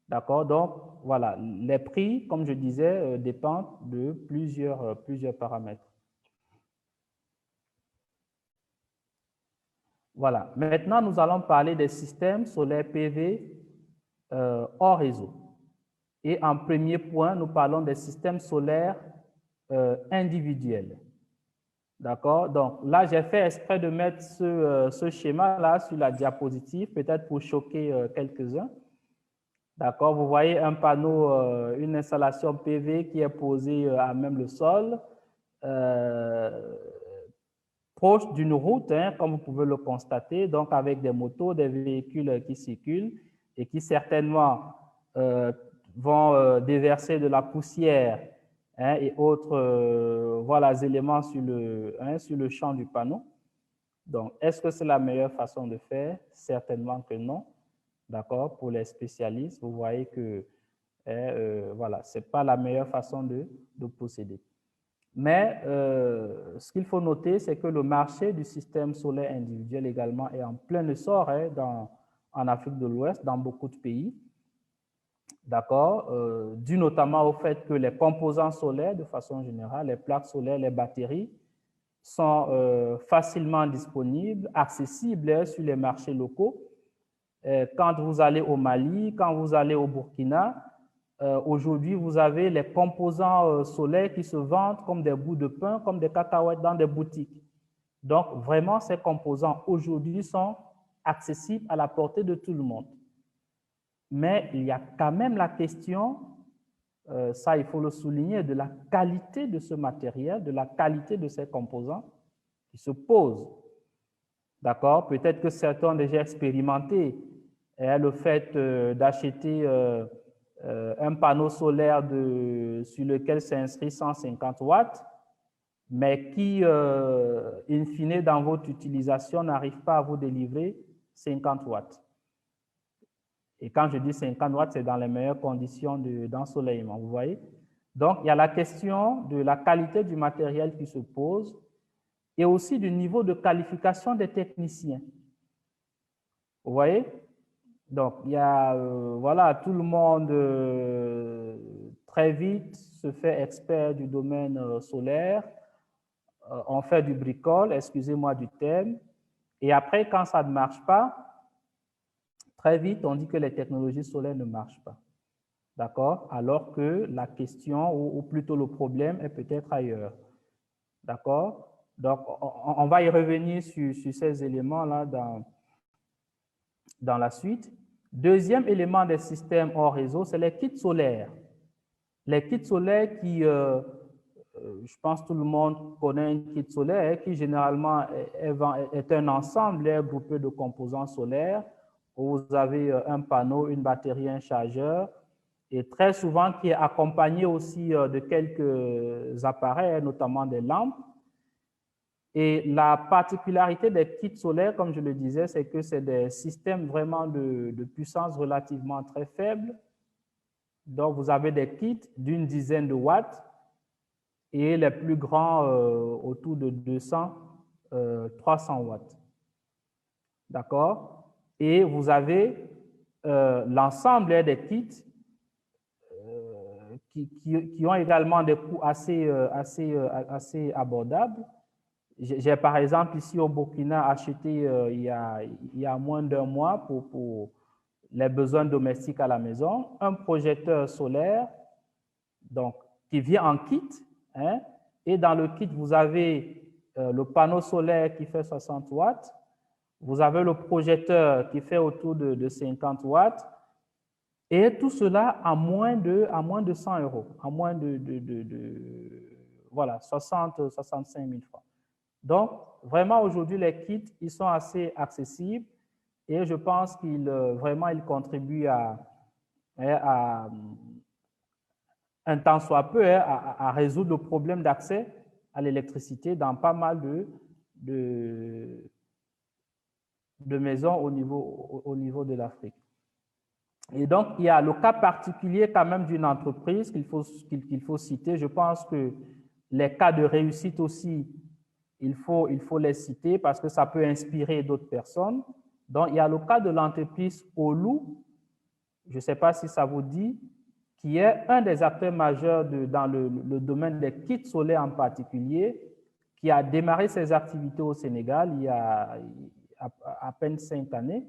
S3: D'accord? Donc, voilà, les prix, comme je disais, dépendent de plusieurs paramètres. Voilà. Maintenant, nous allons parler des systèmes solaires PV hors réseau. Et en premier point, nous parlons des systèmes solaires individuels. D'accord? Donc là, j'ai fait exprès de mettre ce schéma-là sur la diapositive, peut-être pour choquer quelques-uns. D'accord? Vous voyez un panneau, une installation PV qui est posée à même le sol, proche d'une route, comme vous pouvez le constater, donc avec des motos, des véhicules qui circulent et qui certainement vont déverser de la poussière et autres voilà, éléments sur le champ du panneau. Donc, est-ce que c'est la meilleure façon de faire? Certainement que non. D'accord? Pour les spécialistes, vous voyez que voilà, ce n'est pas la meilleure façon de procéder. Mais ce qu'il faut noter, c'est que le marché du système solaire individuel également est en plein essor en Afrique de l'Ouest, dans beaucoup de pays. D'accord? Dû notamment au fait que les composants solaires, de façon générale, les plaques solaires, les batteries, sont facilement disponibles, accessibles sur les marchés locaux. Quand vous allez au Mali, quand vous allez au Burkina, aujourd'hui, vous avez les composants solaires qui se vendent comme des bouts de pain, comme des cacahuètes dans des boutiques. Donc, vraiment, ces composants aujourd'hui sont accessibles à la portée de tout le monde. Mais il y a quand même la question, ça il faut le souligner, de la qualité de ce matériel, de la qualité de ces composants qui se pose. D'accord? Peut-être que certains ont déjà expérimenté le fait d'acheter un panneau solaire sur lequel s'inscrit 150 watts, mais qui, in fine, dans votre utilisation, n'arrive pas à vous délivrer 50 watts. Et quand je dis 50 watts, c'est dans les meilleures conditions d'ensoleillement, vous voyez? Donc, il y a la question de la qualité du matériel qui se pose et aussi du niveau de qualification des techniciens. Vous voyez? Donc, il y a, voilà, tout le monde très vite se fait expert du domaine solaire. On fait du bricole, excusez-moi du terme. Et après, quand ça ne marche pas, très vite, on dit que les technologies solaires ne marchent pas. D'accord? Alors que la question, ou plutôt le problème, est peut-être ailleurs. D'accord? Donc, on va y revenir sur ces éléments-là dans la suite. Deuxième élément des systèmes hors réseau, c'est les kits solaires. Les kits solaires qui, je pense que tout le monde connaît un kit solaire, qui généralement est un ensemble groupé de composants solaires, où vous avez un panneau, une batterie, un chargeur, et très souvent qui est accompagné aussi de quelques appareils, notamment des lampes. Et la particularité des kits solaires, comme je le disais, c'est que c'est des systèmes vraiment de puissance relativement très faible. Donc, vous avez des kits d'une dizaine de watts et les plus grands autour de 200, 300 watts. D'accord? Et vous avez l'ensemble des kits qui ont également des coûts assez abordables. J'ai par exemple ici au Burkina acheté il y a moins d'un mois pour les besoins domestiques à la maison, un projecteur solaire donc, qui vient en kit. Et dans le kit, vous avez le panneau solaire qui fait 60 watts, vous avez le projecteur qui fait autour de 50 watts, et tout cela à moins de 100 euros, à moins voilà, 60-65 000 francs. Donc, vraiment, aujourd'hui, les kits, ils sont assez accessibles Et je pense qu'il vraiment il contribue à un tant soit peu à résoudre le problème d'accès à l'électricité dans pas mal de maisons au niveau de l'Afrique. Et donc, il y a le cas particulier quand même d'une entreprise qu'il faut citer. Je pense que les cas de réussite aussi, il faut les citer parce que ça peut inspirer d'autres personnes. Donc, il y a le cas de l'entreprise Olu, je ne sais pas si ça vous dit, qui est un des acteurs majeurs dans le domaine des kits solaires en particulier, qui a démarré ses activités au Sénégal il y a à peine 5 années,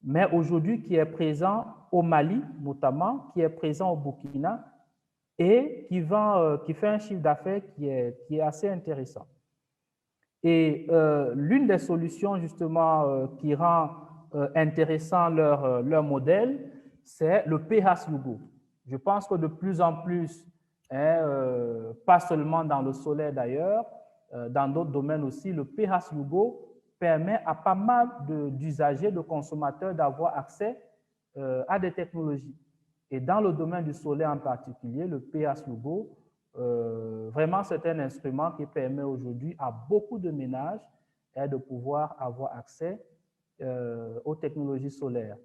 S3: mais aujourd'hui qui est présent au Mali notamment, qui est présent au Burkina et qui fait un chiffre d'affaires qui est assez intéressant. Et l'une des solutions justement qui rend intéressant leur modèle, c'est le PH Lugo. Je pense que de plus en plus, pas seulement dans le solaire d'ailleurs, dans d'autres domaines aussi, le PH Lugo permet à pas mal d'usagers, de consommateurs d'avoir accès à des technologies. Et dans le domaine du solaire en particulier, le PH Lugo, vraiment c'est un instrument qui permet aujourd'hui à beaucoup de ménages de pouvoir avoir accès aux technologies solaires.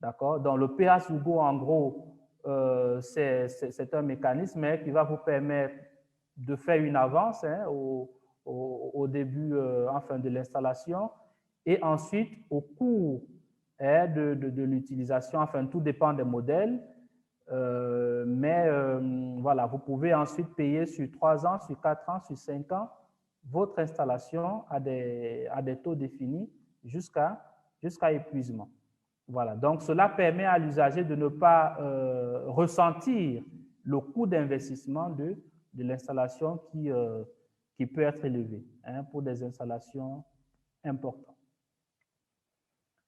S3: D'accord? Donc le PH Lugo, en gros, c'est un mécanisme qui va vous permettre de faire une avance au début enfin, de l'installation et ensuite au cours de l'utilisation, enfin tout dépend des modèles, voilà, vous pouvez ensuite payer sur 3 ans, sur 4 ans, sur 5 ans votre installation à des taux définis jusqu'à épuisement. Voilà, donc cela permet à l'usager de ne pas ressentir le coût d'investissement de l'installation qui peut être élevé pour des installations importantes.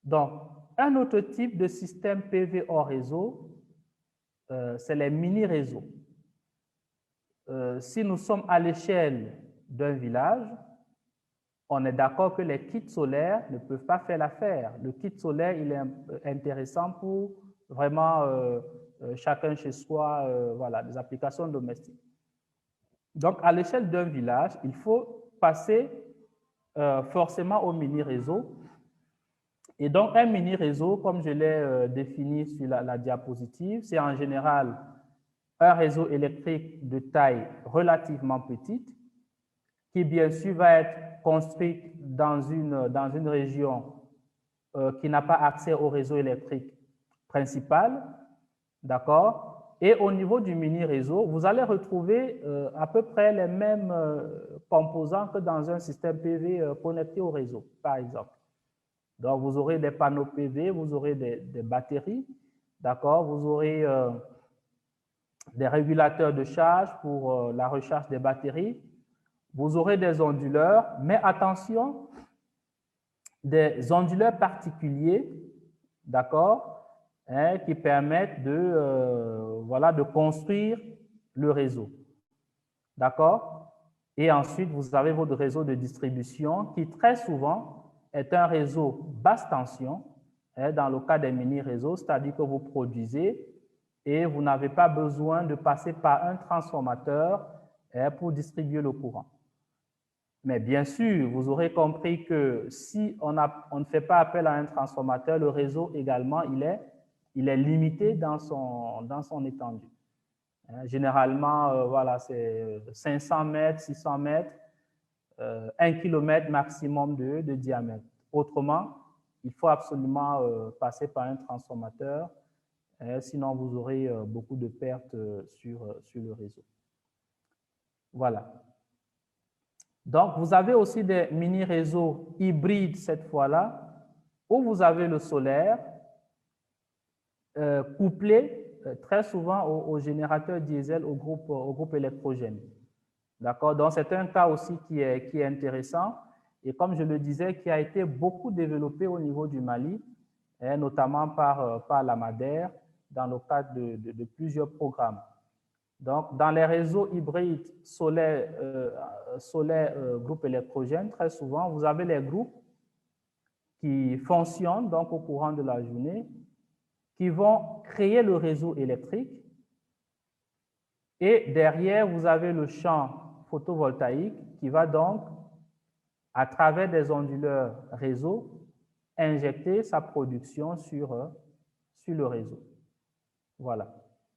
S3: Donc, un autre type de système PV hors réseau, c'est les mini-réseaux. Si nous sommes à l'échelle d'un village, on est d'accord que les kits solaires ne peuvent pas faire l'affaire. Le kit solaire, il est intéressant pour vraiment chacun chez soi, voilà, des applications domestiques. Donc, à l'échelle d'un village, il faut passer forcément au mini-réseau. Et donc, un mini-réseau, comme je l'ai défini sur la diapositive, c'est en général un réseau électrique de taille relativement petite, qui bien sûr va être construit dans une région qui n'a pas accès au réseau électrique principal, d'accord? Et au niveau du mini-réseau, vous allez retrouver à peu près les mêmes composants que dans un système PV connecté au réseau, par exemple. Donc, vous aurez des panneaux PV, vous aurez des batteries, d'accord? Vous aurez des régulateurs de charge pour la recharge des batteries. Vous aurez des onduleurs, mais attention, des onduleurs particuliers, d'accord, qui permettent voilà, de construire le réseau, d'accord? Et ensuite, vous avez votre réseau de distribution qui, très souvent, est un réseau basse tension, dans le cas des mini-réseaux, c'est-à-dire que vous produisez et vous n'avez pas besoin de passer par un transformateur pour distribuer le courant. Mais bien sûr, vous aurez compris que si on ne fait pas appel à un transformateur, le réseau également, il est limité dans son étendue. Généralement, voilà, c'est 500 mètres, 600 mètres, 1 km maximum de diamètre. Autrement, il faut absolument passer par un transformateur, sinon vous aurez beaucoup de pertes sur le réseau. Voilà. Donc, vous avez aussi des mini-réseaux hybrides cette fois-là, où vous avez le solaire couplé très souvent au générateur diesel, au groupe électrogène. D'accord? Donc, c'est un cas aussi qui est intéressant et comme je le disais, qui a été beaucoup développé au niveau du Mali, notamment par la MADER, dans le cadre de plusieurs programmes. Donc, dans les réseaux hybrides solaire groupe électrogène, très souvent, vous avez les groupes qui fonctionnent donc au courant de la journée, qui vont créer le réseau électrique. Et derrière, vous avez le champ photovoltaïque qui va donc, à travers des onduleurs réseau, injecter sa production sur le réseau. Voilà.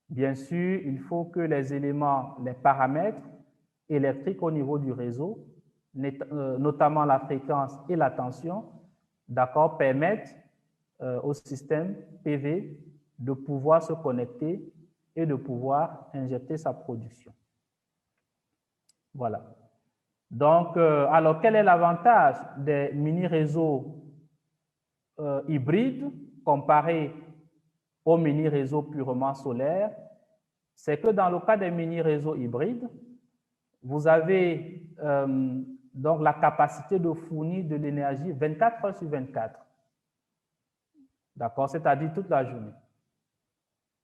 S3: Bien sûr, il faut que les éléments, les paramètres électriques au niveau du réseau, notamment la fréquence et la tension, d'accord, permettent au système PV de pouvoir se connecter et de pouvoir injecter sa production. Voilà. Donc, alors, quel est l'avantage des mini-réseaux hybrides comparés aux mini-réseaux purement solaires? C'est que dans le cas des mini-réseaux hybrides, vous avez donc la capacité de fournir de l'énergie 24 heures sur 24. D'accord? C'est-à-dire toute la journée.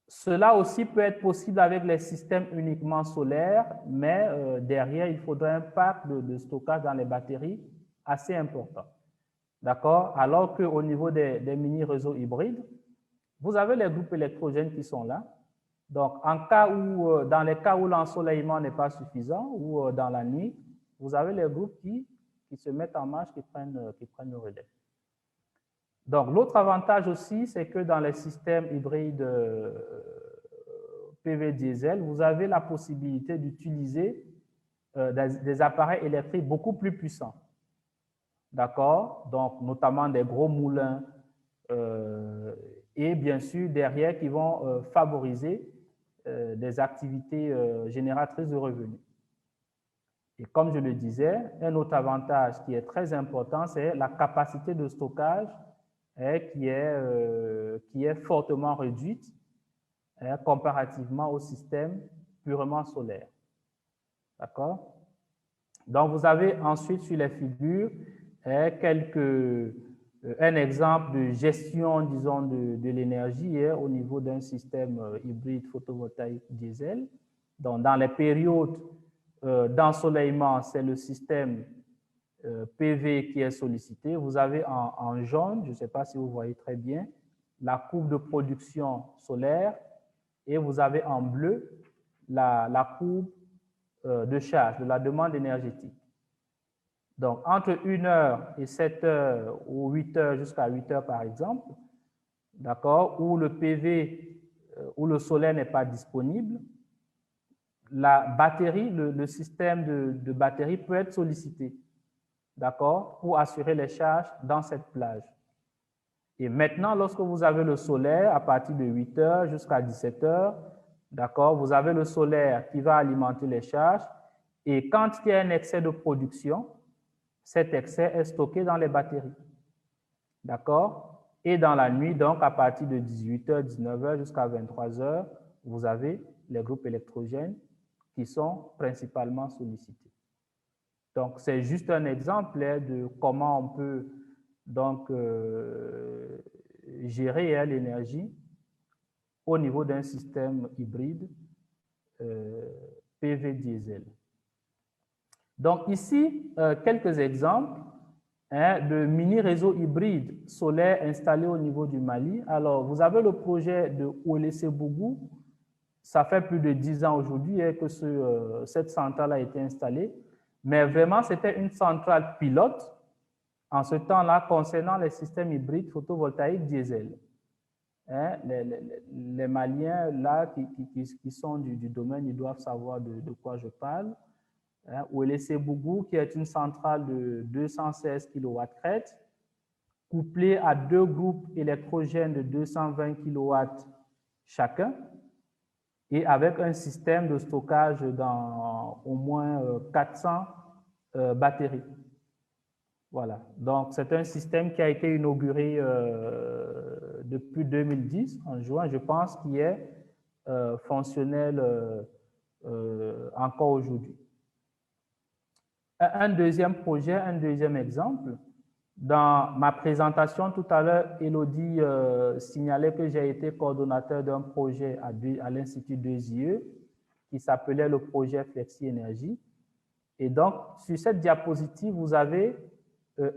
S3: Cela aussi peut être possible avec les systèmes uniquement solaires, mais derrière, il faudrait un parc de stockage dans les batteries assez important. D'accord? Alors qu'au niveau des mini-réseaux hybrides, vous avez les groupes électrogènes qui sont là. Donc, dans les cas où l'ensoleillement n'est pas suffisant ou dans la nuit, vous avez les groupes qui se mettent en marche, qui prennent le relais. Donc, l'autre avantage aussi, c'est que dans les systèmes hybrides PV diesel, vous avez la possibilité d'utiliser des appareils électriques beaucoup plus puissants. D'accord? Donc, notamment des gros moulins et bien sûr, derrière, qui vont favoriser des activités génératrices de revenus. Et comme je le disais, un autre avantage qui est très important, c'est la capacité de stockage qui est fortement réduite comparativement au système purement solaire. D'accord? Donc, vous avez ensuite sur les figures un exemple de gestion, disons, de l'énergie au niveau d'un système hybride photovoltaïque diesel. Donc, dans les périodes d'ensoleillement, c'est le système PV qui est sollicité. Vous avez en jaune, je ne sais pas si vous voyez très bien, la courbe de production solaire et vous avez en bleu la courbe de charge, de la demande énergétique. Donc, entre 1h et 7h ou 8h jusqu'à 8h, par exemple, d'accord, où le PV, où le solaire n'est pas disponible, la batterie, le système de batterie peut être sollicité, d'accord, pour assurer les charges dans cette plage. Et maintenant, lorsque vous avez le solaire, à partir de 8h jusqu'à 17h, d'accord, vous avez le solaire qui va alimenter les charges. Et quand il y a un excès de production, cet excès est stocké dans les batteries. D'accord? Et dans la nuit, donc, à partir de 18h, 19h jusqu'à 23h, vous avez les groupes électrogènes qui sont principalement sollicités. Donc, c'est juste un exemple de comment on peut donc gérer l'énergie au niveau d'un système hybride PV diesel. Donc ici, quelques exemples de mini-réseaux hybrides solaires installés au niveau du Mali. Alors, vous avez le projet de Ouelessebougou. Ça fait plus de 10 ans aujourd'hui que cette centrale a été installée. Mais vraiment, c'était une centrale pilote en ce temps-là concernant les systèmes hybrides photovoltaïques diesel. Les Maliens, là, qui sont du domaine, ils doivent savoir de quoi je parle. Ouelessebougou, qui est une centrale de 216 kW crête, couplée à 2 groupes électrogènes de 220 kW chacun, et avec un système de stockage dans au moins 400 batteries. Voilà. Donc, c'est un système qui a été inauguré depuis 2010, en juin, je pense, qui est fonctionnel encore aujourd'hui. Un deuxième projet, un deuxième exemple. Dans ma présentation tout à l'heure, Élodie signalait que j'ai été coordonnateur d'un projet à l'Institut 2IE qui s'appelait le projet Flexi Énergie. Et donc, sur cette diapositive, vous avez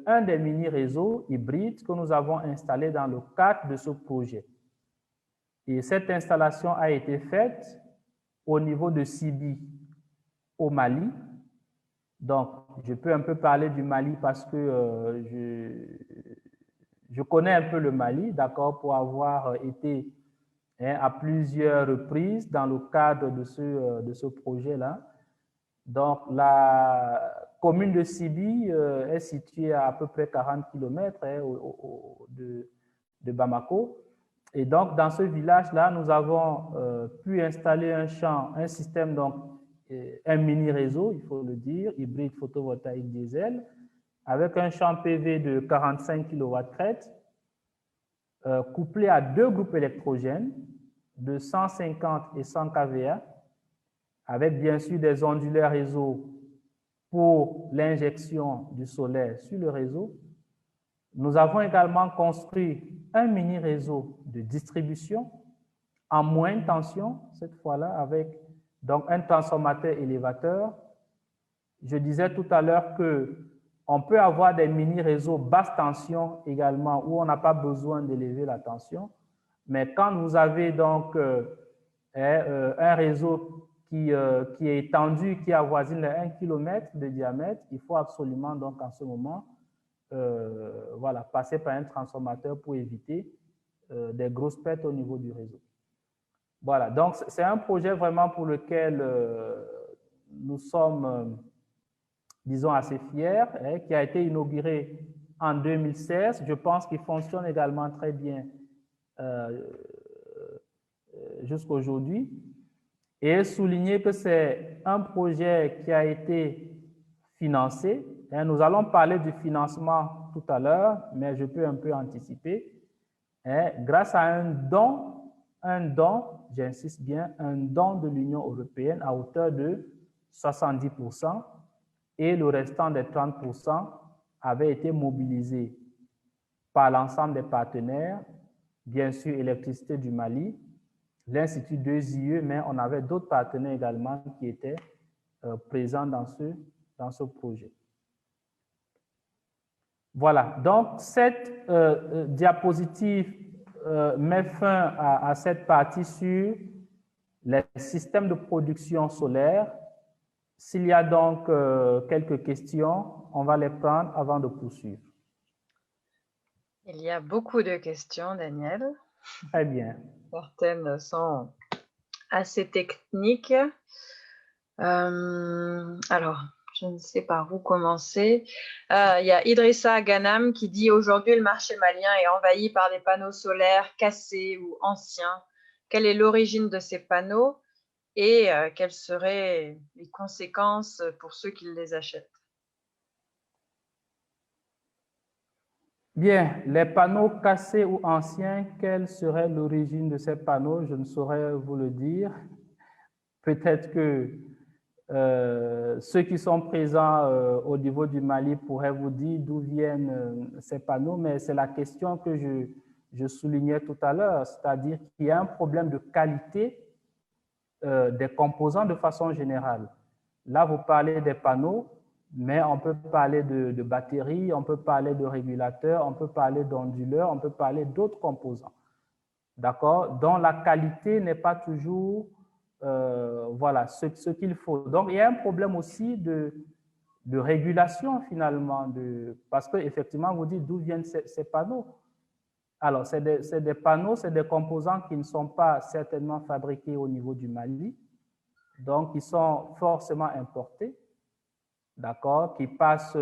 S3: un des mini-réseaux hybrides que nous avons installé dans le cadre de ce projet. Et cette installation a été faite au niveau de Sibi, au Mali. Donc, je peux un peu parler du Mali parce que je connais un peu le Mali, d'accord, pour avoir été à plusieurs reprises dans le cadre de ce projet-là. Donc, la commune de Sibi est située à peu près 40 km de Bamako. Et donc, dans ce village-là, nous avons pu installer un système, donc, un mini-réseau, il faut le dire, hybride photovoltaïque diesel, avec un champ PV de 45 kW/crête, couplé à 2 groupes électrogènes de 150 et 100 kVA, avec bien sûr des onduleurs réseau pour l'injection du solaire sur le réseau. Nous avons également construit un mini-réseau de distribution en moyenne tension, cette fois-là, avec donc un transformateur élévateur. Je disais tout à l'heure qu'on peut avoir des mini-réseaux basse tension également, où on n'a pas besoin d'élever la tension. Mais quand vous avez donc un réseau qui est étendu, qui avoisine les 1 km de diamètre, il faut absolument donc en ce moment voilà, passer par un transformateur pour éviter des grosses pertes au niveau du réseau. Voilà, donc c'est un projet vraiment pour lequel nous sommes, disons, assez fiers, qui a été inauguré en 2016. Je pense qu'il fonctionne également très bien jusqu'à aujourd'hui. Et souligner que c'est un projet qui a été financé. Nous allons parler du financement tout à l'heure, mais je peux un peu anticiper. Grâce à un don, j'insiste bien, un don de l'Union européenne à hauteur de 70%, et le restant des 30% avait été mobilisé par l'ensemble des partenaires, bien sûr Électricité du Mali, l'Institut 2IE, mais on avait d'autres partenaires également qui étaient présents dans ce projet. Voilà, donc cette diapositive met fin à cette partie sur les systèmes de production solaire. S'il y a donc quelques questions, on va les prendre avant de poursuivre.
S1: Il y a beaucoup de questions, Daniel.
S3: Très bien.
S1: Certaines sont assez techniques. Alors, je ne sais par où commencer. Il y a Idrissa Ghanam qui dit « Aujourd'hui, le marché malien est envahi par des panneaux solaires cassés ou anciens. Quelle est l'origine de ces panneaux et quelles seraient les conséquences pour ceux qui les achètent ?»
S3: Bien, les panneaux cassés ou anciens, quelle serait l'origine de ces panneaux? Je ne saurais vous le dire. Peut-être que ceux qui sont présents au niveau du Mali pourraient vous dire d'où viennent ces panneaux, mais c'est la question que je soulignais tout à l'heure, c'est-à-dire qu'il y a un problème de qualité des composants de façon générale. Là, vous parlez des panneaux, mais on peut parler de batteries, on peut parler de régulateurs, on peut parler d'onduleurs, on peut parler d'autres composants, d'accord, dont la qualité n'est pas toujours voilà, ce qu'il faut. Donc, il y a un problème aussi de régulation finalement, parce qu'effectivement, vous dites d'où viennent ces panneaux. Alors, c'est des panneaux, c'est des composants qui ne sont pas certainement fabriqués au niveau du Mali, donc ils sont forcément importés, d'accord, qui passent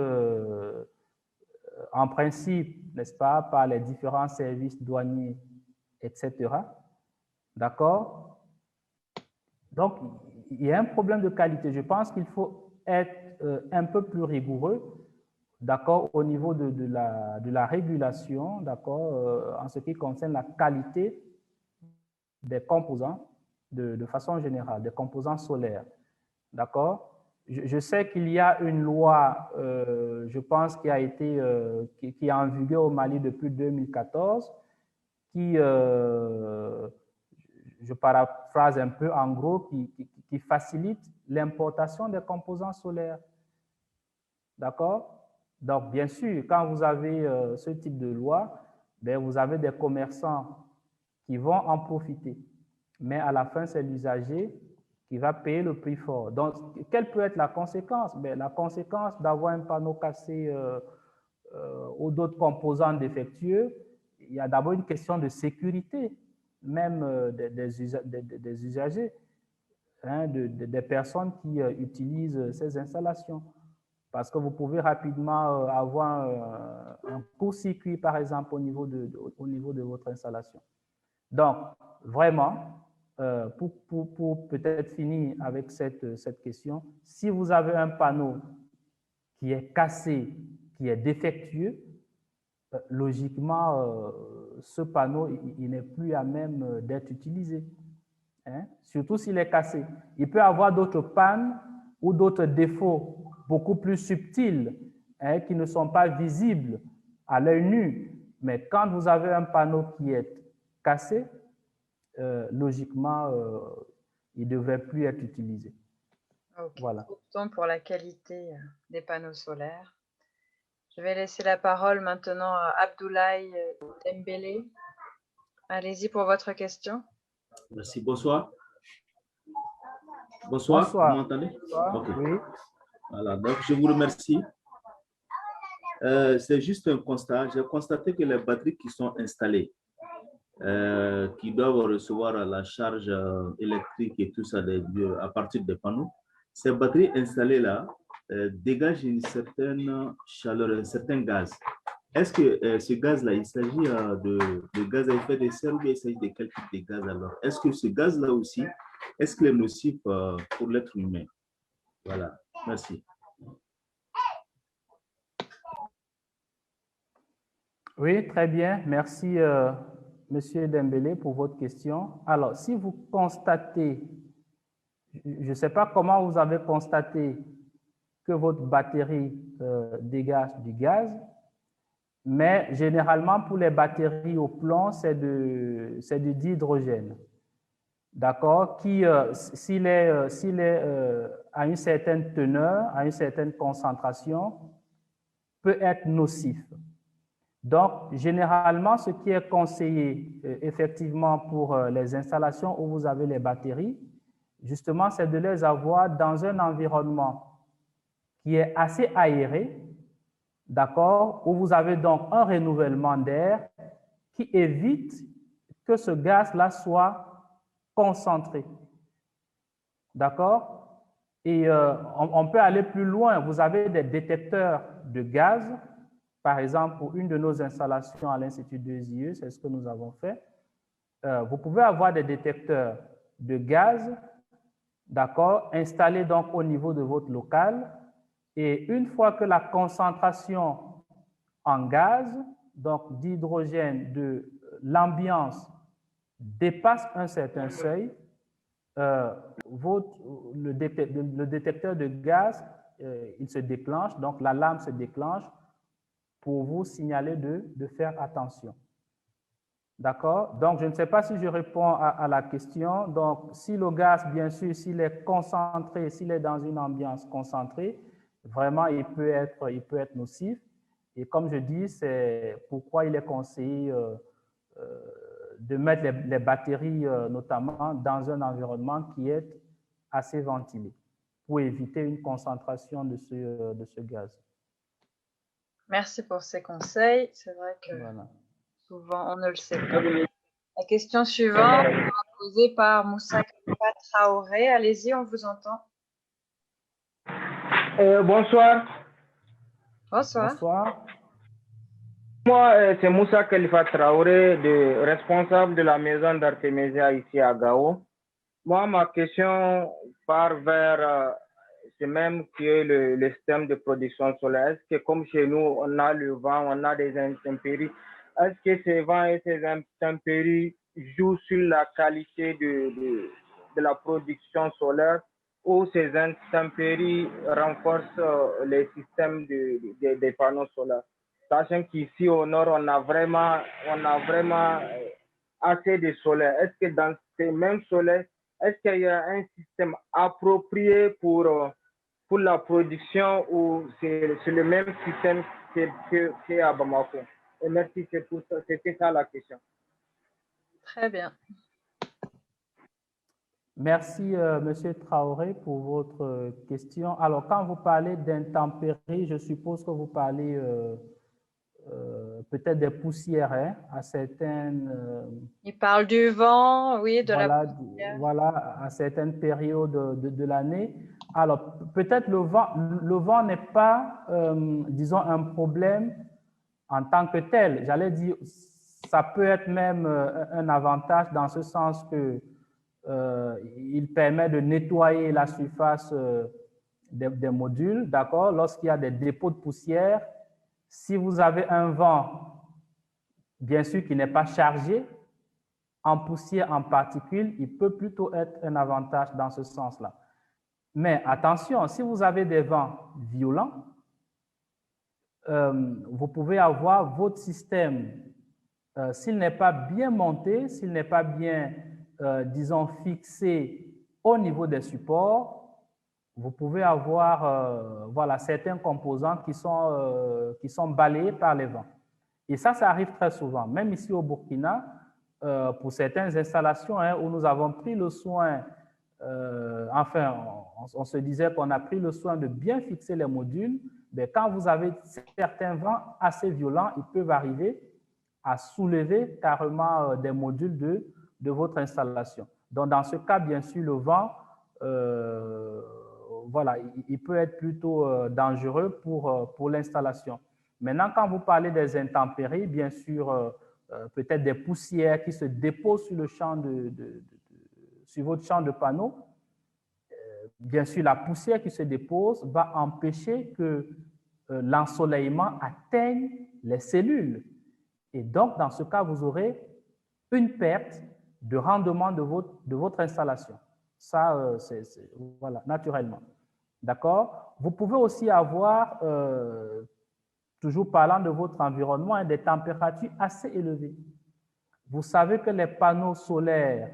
S3: en principe, n'est-ce pas, par les différents services douaniers, etc. D'accord? Donc, il y a un problème de qualité. Je pense qu'il faut être un peu plus rigoureux, d'accord, au niveau de la régulation, d'accord, en ce qui concerne la qualité des composants de façon générale, des composants solaires, d'accord. Je sais qu'il y a une loi, je pense, qui est en vigueur au Mali depuis 2014, qui, je paraphrase un peu, en gros, qui facilite l'importation des composants solaires. D'accord? Donc, bien sûr, quand vous avez ce type de loi, ben, vous avez des commerçants qui vont en profiter. Mais à la fin, c'est l'usager qui va payer le prix fort. Donc, quelle peut être la conséquence? Ben, la conséquence d'avoir un panneau cassé ou d'autres composants défectueux, il y a d'abord une question de sécurité, même des usagers, hein, des personnes qui utilisent ces installations. Parce que vous pouvez rapidement avoir un court-circuit, par exemple, au niveau de votre installation. Donc, vraiment, pour peut-être finir avec cette question, si vous avez un panneau qui est cassé, qui est défectueux, logiquement, ce panneau, il n'est plus à même d'être utilisé. Hein? Surtout s'il est cassé. Il peut avoir d'autres pannes ou d'autres défauts beaucoup plus subtils, hein, qui ne sont pas visibles à l'œil nu. Mais quand vous avez un panneau qui est cassé, logiquement, il ne devrait plus être utilisé.
S1: Okay.
S3: Voilà.
S1: Optons pour la qualité des panneaux solaires. Je vais laisser la parole maintenant à Abdoulaye Dembélé. Allez-y pour votre question.
S4: Merci. Bonsoir. Bonsoir. Vous m'entendez? Okay.
S3: Oui.
S4: Voilà. Donc, je vous remercie. C'est juste un constat. J'ai constaté que les batteries qui sont installées, qui doivent recevoir la charge électrique et tout ça à partir des panneaux, ces batteries installées-là dégagent une certaine chaleur, un certain gaz. Est-ce que ce gaz-là, il s'agit de gaz à effet de serre ou bien il s'agit de quel type de gaz alors? Est-ce que ce gaz-là aussi, est-ce qu'il est nocif pour l'être humain? Voilà, merci.
S3: Oui, très bien. Merci, Monsieur Dembélé, pour votre question. Alors, si vous constatez, je ne sais pas comment vous avez constaté que votre batterie dégage du gaz, mais généralement, pour les batteries au plomb, c'est du dihydrogène. D'accord? Qui, s'il est à une certaine teneur, à une certaine concentration, peut être nocif. Donc, généralement, ce qui est conseillé effectivement pour les installations où vous avez les batteries, justement, c'est de les avoir dans un environnement qui est assez aéré, d'accord, où vous avez donc un renouvellement d'air qui évite que ce gaz-là soit concentré. D'accord? Et on peut aller plus loin. Vous avez des détecteurs de gaz. Par exemple, pour une de nos installations à l'Institut 2IE, c'est ce que nous avons fait. Vous pouvez avoir des détecteurs de gaz, d'accord, installés donc au niveau de votre local. Et une fois que la concentration en gaz, donc d'hydrogène de l'ambiance, dépasse un certain seuil, le détecteur de gaz, il se déclenche, donc l'alarme se déclenche pour vous signaler de faire attention. D'accord? Donc, je ne sais pas si je réponds à la question. Donc, si le gaz, bien sûr, s'il est concentré, s'il est dans une ambiance concentrée, vraiment, il peut être nocif. Et comme je dis, c'est pourquoi il est conseillé de mettre les batteries, notamment, dans un environnement qui est assez ventilé pour éviter une concentration de ce gaz.
S1: Merci pour ces conseils. C'est vrai que souvent, on ne le sait pas. La question suivante sera posée par Moussa Traoré. Allez-y, on vous entend.
S5: Bonsoir.
S1: Bonsoir.
S3: Bonsoir.
S5: Moi, c'est Moussa Khalifa Traoré, responsable de la maison d'Artémisia ici à Gao. Moi, ma question part vers c'est même qui est le système de production solaire. Est-ce que comme chez nous, on a le vent, on a des intempéries, est-ce que ces vents et ces intempéries jouent sur la qualité de la production solaire ou ces intempéries renforcent les systèmes des panneaux solaires? Sachant qu'ici au nord, on a vraiment assez de soleil. Est-ce que dans ces mêmes soleils, est-ce qu'il y a un système approprié pour pour la production ou c'est le même système qu'à Bamako? Et merci, c'était ça la question.
S1: Très bien.
S3: Merci, Monsieur Traoré, pour votre question. Alors, quand vous parlez d'intempéries, je suppose que vous parlez peut-être des poussières, hein, à certaines...
S1: Il parle du vent, oui, de
S3: voilà,
S1: la poussière.
S3: voilà, à certaines périodes de l'année. Alors, peut-être le vent n'est pas, disons, un problème en tant que tel. J'allais dire, ça peut être même un avantage dans ce sens que il permet de nettoyer la surface des modules, d'accord? Lorsqu'il y a des dépôts de poussière, si vous avez un vent, bien sûr, qui n'est pas chargé en poussière, en particules, il peut plutôt être un avantage dans ce sens-là. Mais attention, si vous avez des vents violents, vous pouvez avoir votre système, s'il n'est pas bien monté, s'il n'est pas bien, disons, fixé au niveau des supports, vous pouvez avoir voilà, certains composants qui sont balayés par les vents. Et ça arrive très souvent. Même ici au Burkina, pour certaines installations hein, où nous avons pris le soin, enfin, on se disait qu'on a pris le soin de bien fixer les modules, mais quand vous avez certains vents assez violents, ils peuvent arriver à soulever carrément des modules de votre installation. Donc, dans ce cas, bien sûr, le vent, voilà, il peut être plutôt dangereux pour l'installation. Maintenant, quand vous parlez des intempéries, bien sûr, peut-être des poussières qui se déposent sur le champ sur votre champ de panneaux, bien sûr, la poussière qui se dépose va empêcher que l'ensoleillement atteigne les cellules. Et donc, dans ce cas, vous aurez une perte de rendement de votre installation. Ça, voilà, naturellement. D'accord? Vous pouvez aussi avoir, toujours parlant de votre environnement, hein, des températures assez élevées. Vous savez que les panneaux solaires,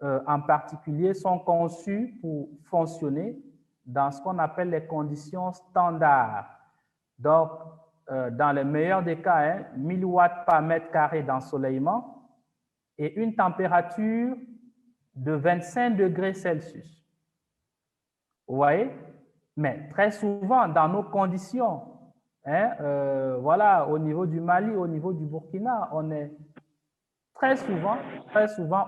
S3: en particulier, sont conçus pour fonctionner dans ce qu'on appelle les conditions standards. Donc, dans le meilleur des cas, hein, 1000 watts par mètre carré d'ensoleillement et une température de 25 degrés Celsius. Vous voyez? Mais très souvent, dans nos conditions, hein, voilà, au niveau du Mali, au niveau du Burkina, on est très souvent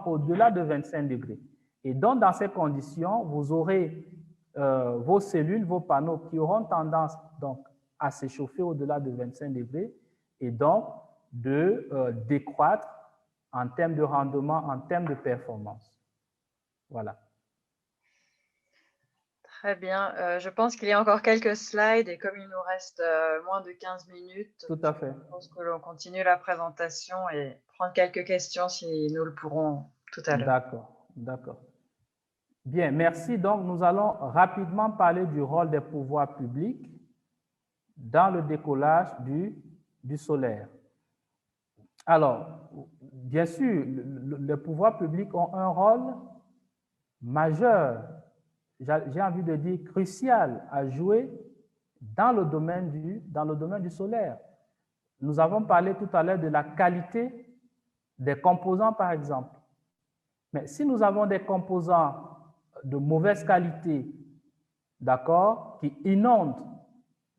S3: au-delà de 25 degrés. Et donc, dans ces conditions, vous aurez vos cellules, vos panneaux qui auront tendance donc, à s'échauffer au-delà de 25 degrés et donc de décroître en termes de rendement, en termes de performance. Voilà.
S1: Très bien. Je pense qu'il y a encore quelques slides et comme il nous reste moins de 15 minutes,
S3: tout à fait.
S1: Je pense que l'on continue la présentation et prendre quelques questions si nous le pourrons tout à l'heure.
S3: D'accord, d'accord. Bien, merci. Donc, nous allons rapidement parler du rôle des pouvoirs publics dans le décollage du solaire. Alors, bien sûr, les pouvoirs publics ont un rôle majeur, j'ai envie de dire crucial à jouer dans le domaine du solaire. Nous avons parlé tout à l'heure de la qualité des composants, par exemple. Mais si nous avons des composants de mauvaise qualité, d'accord, qui inondent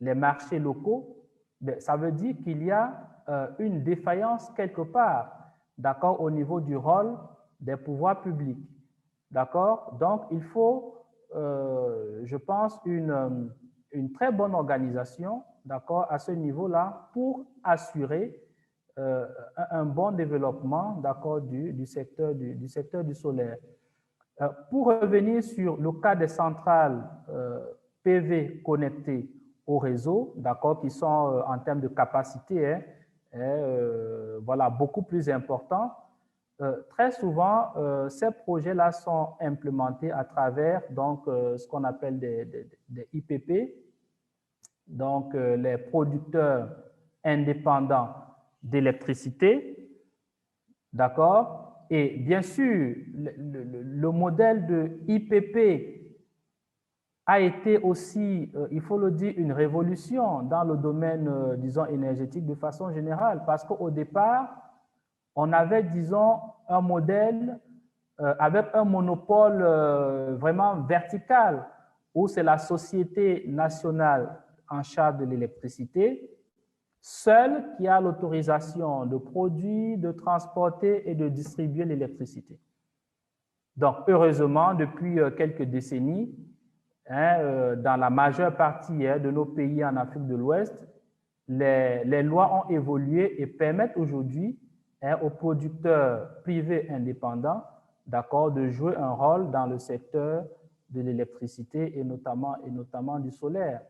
S3: les marchés locaux, ben, ça veut dire qu'il y a une défaillance quelque part, d'accord, au niveau du rôle des pouvoirs publics, d'accord. Donc, il faut, je pense, une très bonne organisation, d'accord, à ce niveau-là pour assurer un bon développement, d'accord, du secteur du solaire. Pour revenir sur le cas des centrales PV connectées au réseau, d'accord, qui sont en termes de capacité, voilà, beaucoup plus importants. Très souvent, ces projets-là sont implémentés à travers donc, ce qu'on appelle des IPP, donc les producteurs indépendants d'électricité, d'accord? Et bien sûr, le modèle de IPP a été aussi, il faut le dire, une révolution dans le domaine, disons, énergétique de façon générale, parce qu'au départ, on avait, disons, un modèle avec un monopole vraiment vertical, où c'est la Société nationale en charge de l'électricité, seule qui a l'autorisation de produire, de transporter et de distribuer l'électricité. Donc, heureusement, depuis quelques décennies, dans la majeure partie de nos pays en Afrique de l'Ouest, les lois ont évolué et permettent aujourd'hui aux producteurs privés indépendants, d'accord, de jouer un rôle dans le secteur de l'électricité et notamment du solaire.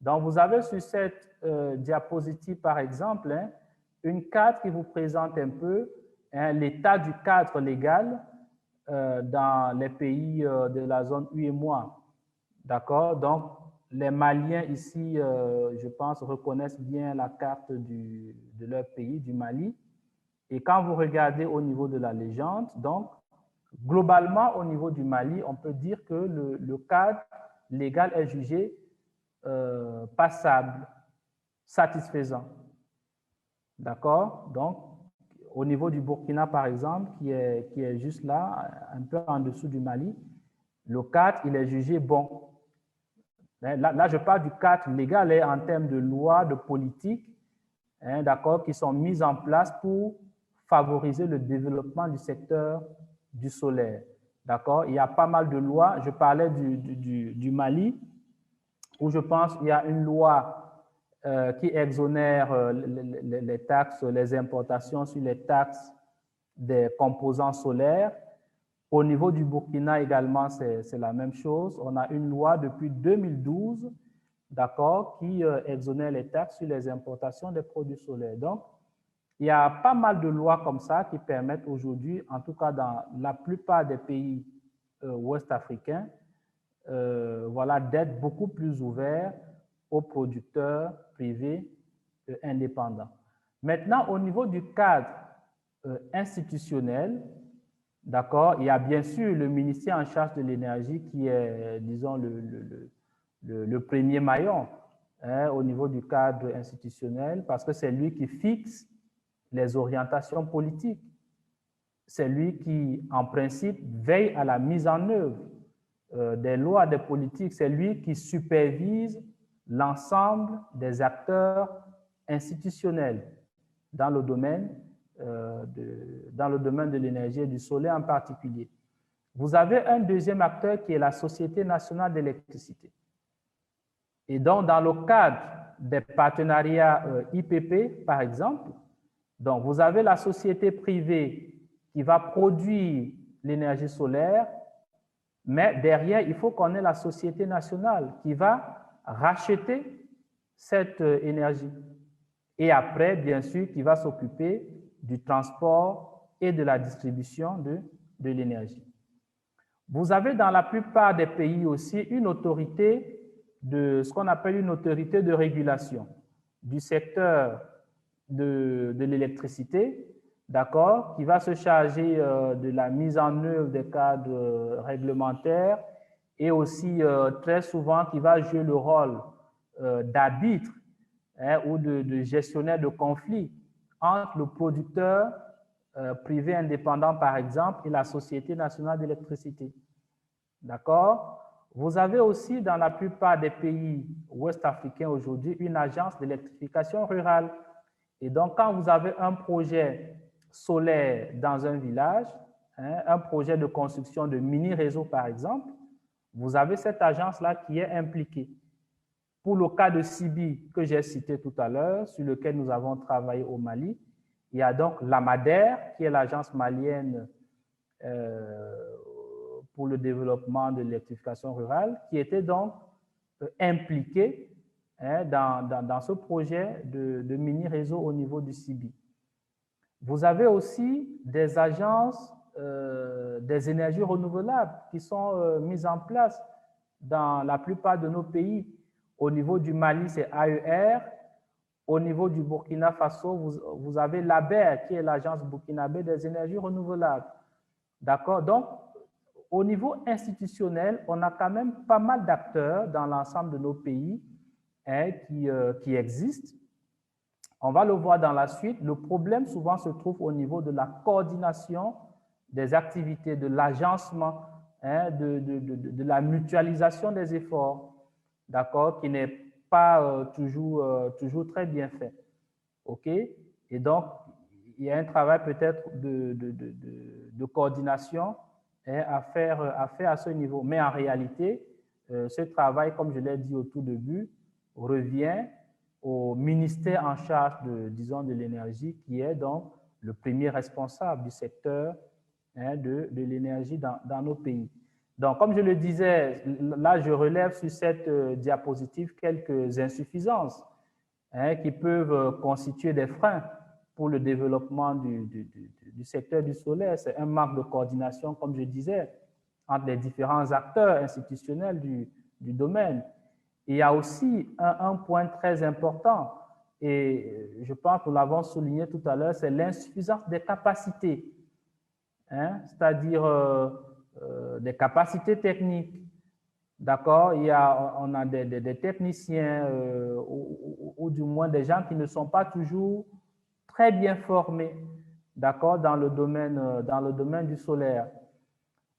S3: Donc, vous avez sur cette diapositive, par exemple, une carte qui vous présente un peu l'état du cadre légal dans les pays de la zone UEMOA. D'accord? Donc, les Maliens ici, je pense, reconnaissent bien la carte de leur pays, du Mali. Et quand vous regardez au niveau de la légende, donc, globalement, au niveau du Mali, on peut dire que le cadre légal est jugé passable, satisfaisant. D'accord? Donc, au niveau du Burkina, par exemple, qui est juste là, un peu en dessous du Mali, le cadre, il est jugé bon. Là, je parle du cadre légal en termes de lois, de politiques, d'accord, qui sont mises en place pour favoriser le développement du secteur du solaire. D'accord? Il y a pas mal de lois. Je parlais du Mali, où je pense qu'il y a une loi qui exonère les taxes, les importations sur les taxes des composants solaires. Au niveau du Burkina également, c'est la même chose. On a une loi depuis 2012, d'accord, qui exonère les taxes sur les importations des produits solaires. Donc, il y a pas mal de lois comme ça qui permettent aujourd'hui, en tout cas dans la plupart des pays ouest africains, voilà, d'être beaucoup plus ouverts aux producteurs privés indépendants. Maintenant, au niveau du cadre institutionnel, d'accord, il y a bien sûr le ministère en charge de l'énergie qui est, disons, le premier maillon au niveau du cadre institutionnel, parce que c'est lui qui fixe les orientations politiques. C'est lui qui, en principe, veille à la mise en œuvre des lois, des politiques. C'est lui qui supervise l'ensemble des acteurs institutionnels dans le domaine de l'énergie et du solaire en particulier. Vous avez un deuxième acteur qui est la Société nationale d'électricité. Et donc, dans le cadre des partenariats IPP, par exemple, donc vous avez la société privée qui va produire l'énergie solaire, mais derrière, il faut qu'on ait la Société nationale qui va racheter cette énergie. Et après, bien sûr, qui va s'occuper du transport et de la distribution de l'énergie. Vous avez dans la plupart des pays aussi une autorité ce qu'on appelle une autorité de régulation du secteur de l'électricité, d'accord, qui va se charger de la mise en œuvre des cadres réglementaires et aussi très souvent qui va jouer le rôle d'arbitre ou de gestionnaire de conflits entre le producteur privé indépendant, par exemple, et la Société nationale d'électricité. D'accord? Vous avez aussi, dans la plupart des pays ouest-africains aujourd'hui, une agence d'électrification rurale. Et donc, quand vous avez un projet solaire dans un village, un projet de construction de mini-réseau, par exemple, vous avez cette agence-là qui est impliquée. Pour le cas de Sibi, que j'ai cité tout à l'heure, sur lequel nous avons travaillé au Mali, il y a donc l'AMADER, qui est l'agence malienne pour le développement de l'électrification rurale, qui était donc impliquée dans ce projet de mini-réseau au niveau du Sibi. Vous avez aussi des agences des énergies renouvelables qui sont mises en place dans la plupart de nos pays. Au niveau du Mali, c'est AER. Au niveau du Burkina Faso, vous avez l'ABER, qui est l'agence burkinabé des énergies renouvelables. D'accord? Donc, au niveau institutionnel, on a quand même pas mal d'acteurs dans l'ensemble de nos pays qui existent. On va le voir dans la suite. Le problème souvent se trouve au niveau de la coordination des activités, de l'agencement, de la mutualisation des efforts, d'accord, qui n'est pas toujours très bien fait. OK? Et donc, il y a un travail peut-être de coordination à faire à ce niveau. Mais en réalité, ce travail, comme je l'ai dit au tout début, revient au ministère en charge de l'énergie, qui est donc le premier responsable du secteur de l'énergie dans nos pays. Donc, comme je le disais, là, je relève sur cette diapositive quelques insuffisances qui peuvent constituer des freins pour le développement du secteur du solaire. C'est un manque de coordination, comme je disais, entre les différents acteurs institutionnels du domaine. Il y a aussi un point très important, et je pense que nous l'avons souligné tout à l'heure, c'est l'insuffisance des capacités, c'est-à-dire des capacités techniques. D'accord, on a des techniciens ou du moins des gens qui ne sont pas toujours très bien formés, d'accord, dans le domaine du solaire.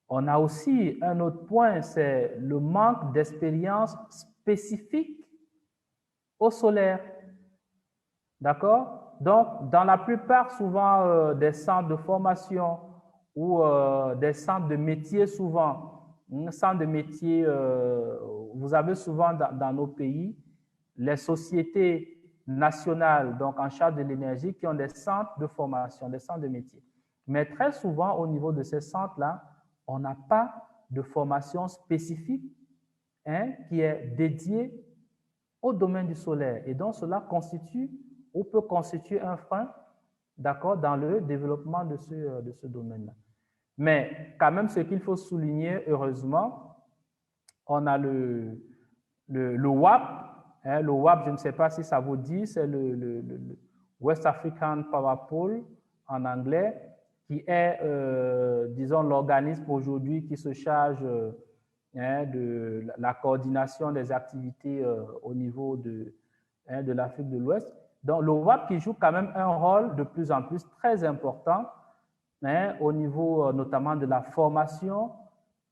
S3: On a aussi un autre point, c'est le manque d'expérience spécifique au solaire. D'accord? Donc, dans la plupart, souvent, des centres de formation ou des centres de métiers, souvent, centres de métiers, vous avez souvent dans nos pays les sociétés nationales, donc en charge de l'énergie, qui ont des centres de formation, des centres de métiers. Mais très souvent, au niveau de ces centres-là, on n'a pas de formation spécifique qui est dédiée au domaine du solaire. Et donc, cela constitue ou peut constituer un frein, d'accord, dans le développement de ce domaine-là. Mais quand même, ce qu'il faut souligner, heureusement, on a le WAP. Le WAP, je ne sais pas si ça vous dit, c'est le West African Power Pool en anglais, qui est, disons, l'organisme aujourd'hui qui se charge de la coordination des activités au niveau de l'Afrique de l'Ouest. Donc, le WAP qui joue quand même un rôle de plus en plus très important au niveau notamment de la formation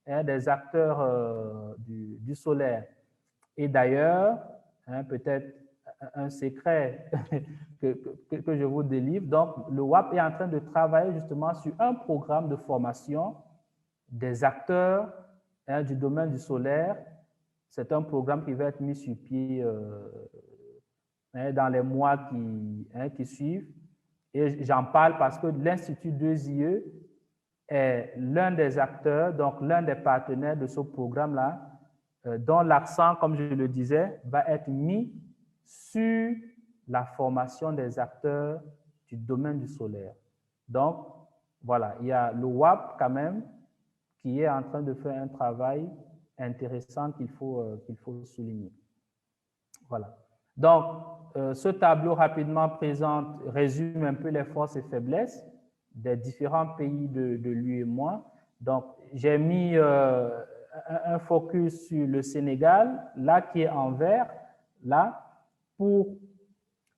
S3: des acteurs du solaire. Et d'ailleurs, peut-être un secret que je vous délivre, donc le WAP est en train de travailler justement sur un programme de formation des acteurs du domaine du solaire. C'est un programme qui va être mis sur pied dans les mois qui suivent. Et j'en parle parce que l'Institut 2IE est l'un des acteurs, donc l'un des partenaires de ce programme-là, dont l'accent, comme je le disais, va être mis sur la formation des acteurs du domaine du solaire. Donc, voilà, il y a le WAP quand même qui est en train de faire un travail intéressant qu'il faut souligner. Voilà. Donc, ce tableau rapidement résume un peu les forces et faiblesses des différents pays de l'UEMOA. Donc, j'ai mis un focus sur le Sénégal, là qui est en vert, là, pour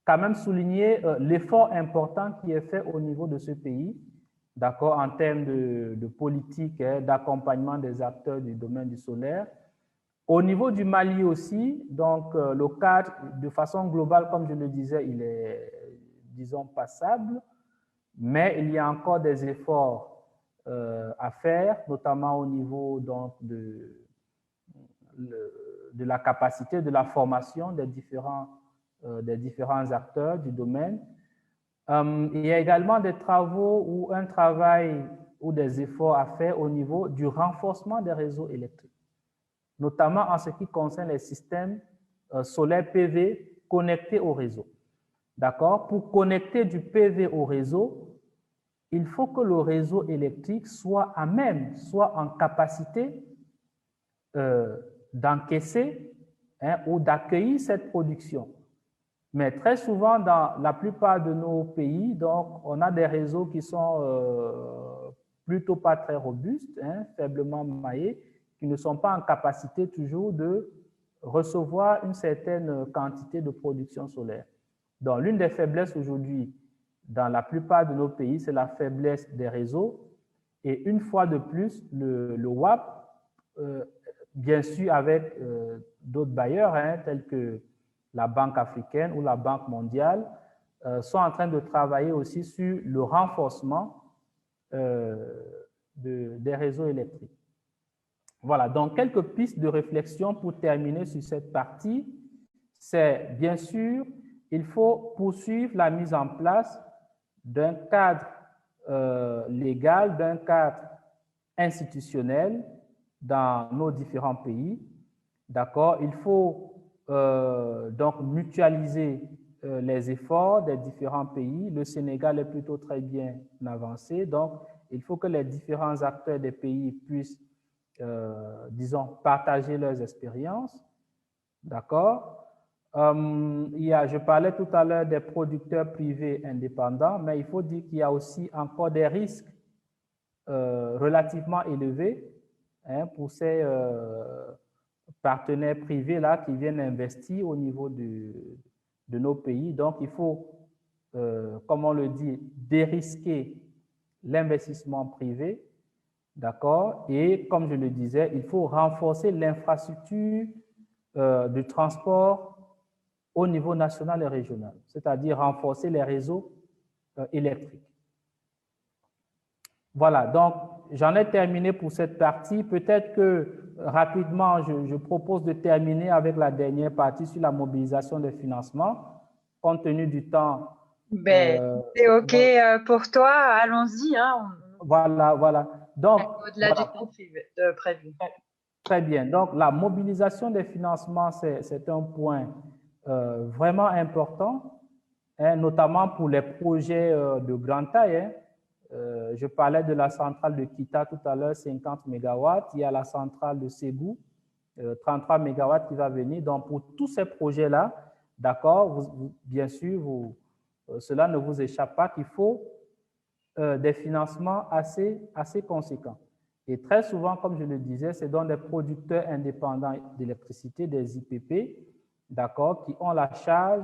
S3: quand même souligner l'effort important qui est fait au niveau de ce pays, d'accord, en termes de politique d'accompagnement des acteurs du domaine du solaire. Au niveau du Mali aussi, donc le cadre, de façon globale, comme je le disais, il est, disons, passable, mais il y a encore des efforts à faire, notamment au niveau donc, de la capacité, de la formation des différents acteurs du domaine. Il y a également des travaux ou un travail ou des efforts à faire au niveau du renforcement des réseaux électriques, notamment en ce qui concerne les systèmes solaires PV connectés au réseau. D'accord? Pour connecter du PV au réseau, il faut que le réseau électrique soit en capacité d'encaisser ou d'accueillir cette production. Mais très souvent, dans la plupart de nos pays, donc, on a des réseaux qui sont plutôt pas très robustes, hein, faiblement maillés, qui ne sont pas en capacité toujours de recevoir une certaine quantité de production solaire. Donc, l'une des faiblesses aujourd'hui dans la plupart de nos pays, c'est la faiblesse des réseaux. Et une fois de plus, le WAP, bien sûr avec d'autres bailleurs, hein, tels que la Banque africaine ou la Banque mondiale, sont en train de travailler aussi sur le renforcement des réseaux électriques. Voilà, donc quelques pistes de réflexion pour terminer sur cette partie. C'est bien sûr, il faut poursuivre la mise en place d'un cadre légal, d'un cadre institutionnel dans nos différents pays. D'accord? Il faut donc mutualiser les efforts des différents pays. Le Sénégal est plutôt très bien avancé, donc il faut que les différents acteurs des pays puissent, disons, partager leurs expériences. D'accord? Je parlais tout à l'heure des producteurs privés indépendants, mais il faut dire qu'il y a aussi encore des risques relativement élevés, hein, pour ces partenaires privés-là qui viennent investir au niveau de nos pays. Donc, il faut, comme on le dit, dérisquer l'investissement privé, d'accord? Et comme je le disais, il faut renforcer l'infrastructure de transport au niveau national et régional, c'est-à-dire renforcer les réseaux électriques. Voilà, donc j'en ai terminé pour cette partie. Peut-être que rapidement, je propose de terminer avec la dernière partie sur la mobilisation des financements, compte tenu du temps.
S1: C'est OK pour toi, allons-y. Hein.
S3: Voilà. Donc,
S1: au-delà du temps prévu.
S3: Très bien. Donc, la mobilisation des financements, c'est un point vraiment important, hein, notamment pour les projets de grande taille. Hein. Je parlais de la centrale de Kita tout à l'heure, 50 MW. Il y a la centrale de Ségou, 33 MW qui va venir. Donc, pour tous ces projets-là, d'accord, bien sûr, cela ne vous échappe pas qu'il faut des financements assez conséquents. Et très souvent, comme je le disais, c'est dans des producteurs indépendants d'électricité, des IPP, d'accord, qui ont la charge,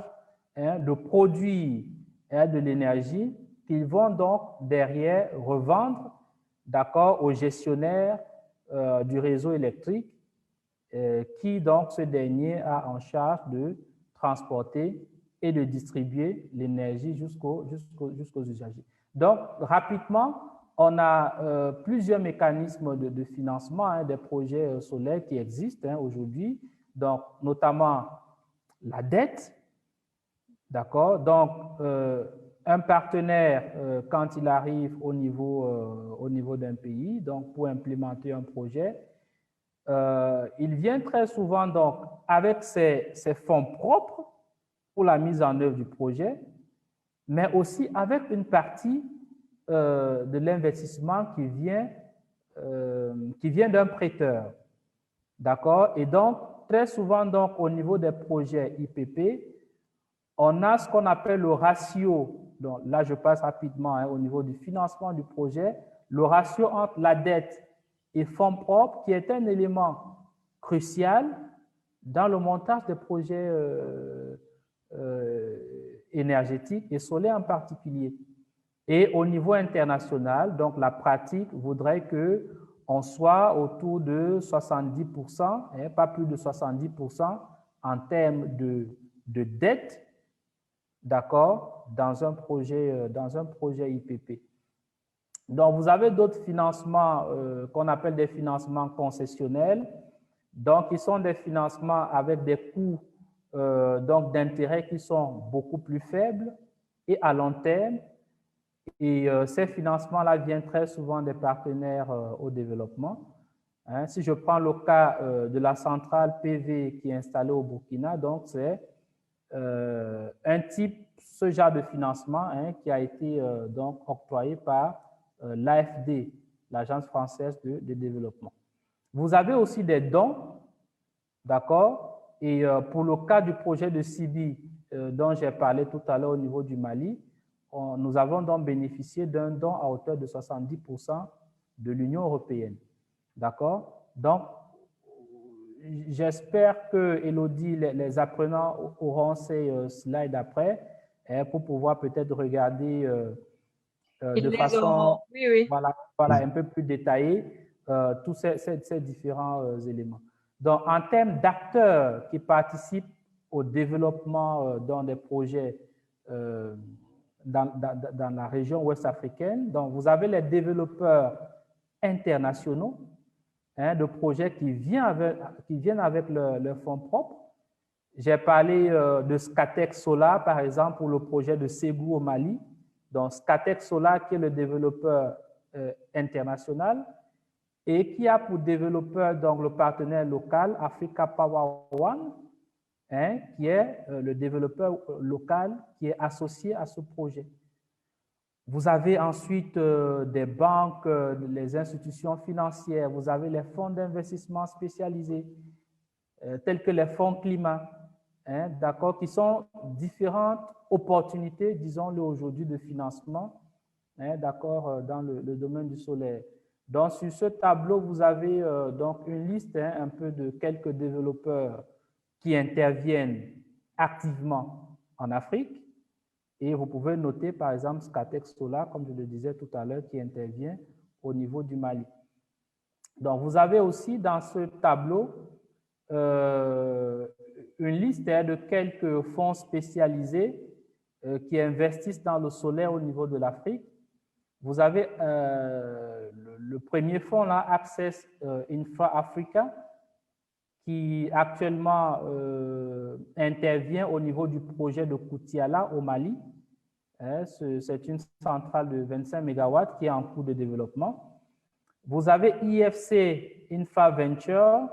S3: hein, de produire, hein, de l'énergie qu'ils vont donc derrière revendre, d'accord, aux gestionnaires du réseau électrique, qui donc ce dernier a en charge de transporter et de distribuer l'énergie jusqu'aux usagers. Donc, rapidement, on a plusieurs mécanismes de financement, hein, des projets solaires qui existent, hein, aujourd'hui, donc notamment la dette, d'accord? Donc, un partenaire, quand il arrive au niveau d'un pays, donc pour implémenter un projet, il vient très souvent donc avec ses fonds propres pour la mise en œuvre du projet, mais aussi avec une partie de l'investissement qui vient d'un prêteur, d'accord? Et donc, très souvent, donc, au niveau des projets IPP, on a ce qu'on appelle le ratio, donc là, je passe rapidement, hein, au niveau du financement du projet, le ratio entre la dette et fonds propres, qui est un élément crucial dans le montage des projets énergétiques et solaires en particulier. Et au niveau international, donc la pratique voudrait qu'on soit autour de 70%, hein, pas plus de 70% en termes de dette, d'accord, dans un projet IPP. Donc, vous avez d'autres financements qu'on appelle des financements concessionnels. Donc, ils sont des financements avec des coûts donc d'intérêt qui sont beaucoup plus faibles et à long terme. Et ces financements-là viennent très souvent des partenaires au développement. Hein, si je prends le cas de la centrale PV qui est installée au Burkina, donc c'est ce genre de financement, hein, qui a été donc octroyé par l'AFD, l'Agence française de développement. Vous avez aussi des dons, d'accord? Et pour le cas du projet de Sibi dont j'ai parlé tout à l'heure au niveau du Mali, nous avons donc bénéficié d'un don à hauteur de 70% de l'Union européenne. D'accord? Donc, j'espère que, Élodie, les apprenants auront ces slides après pour pouvoir peut-être regarder de façon
S1: oui.
S3: Voilà, un peu plus détaillée tous ces différents éléments. Donc, en termes d'acteurs qui participent au développement dans des projets dans la région ouest africaine, donc vous avez les développeurs internationaux de projets qui viennent avec leur fonds propres. J'ai parlé de Scatec Solar, par exemple, pour le projet de Ségou au Mali. Donc, Scatec Solar, qui est le développeur international et qui a pour développeur donc, le partenaire local Africa Power One, qui est le développeur local qui est associé à ce projet. Vous avez ensuite des banques, les institutions financières, vous avez les fonds d'investissement spécialisés, tels que les fonds climat, d'accord, qui sont différentes opportunités, disons-le aujourd'hui, de financement, d'accord, dans le domaine du solaire. Donc, sur ce tableau, vous avez donc une liste un peu de quelques développeurs qui interviennent activement en Afrique. Et vous pouvez noter, par exemple, Scatec Solar, comme je le disais tout à l'heure, qui intervient au niveau du Mali. Donc, vous avez aussi dans ce tableau une liste de quelques fonds spécialisés qui investissent dans le solaire au niveau de l'Afrique. Vous avez le premier fonds, là, Access Infra Africa, qui actuellement intervient au niveau du projet de Koutiala au Mali. C'est une centrale de 25 MW qui est en cours de développement. Vous avez IFC Infra Venture,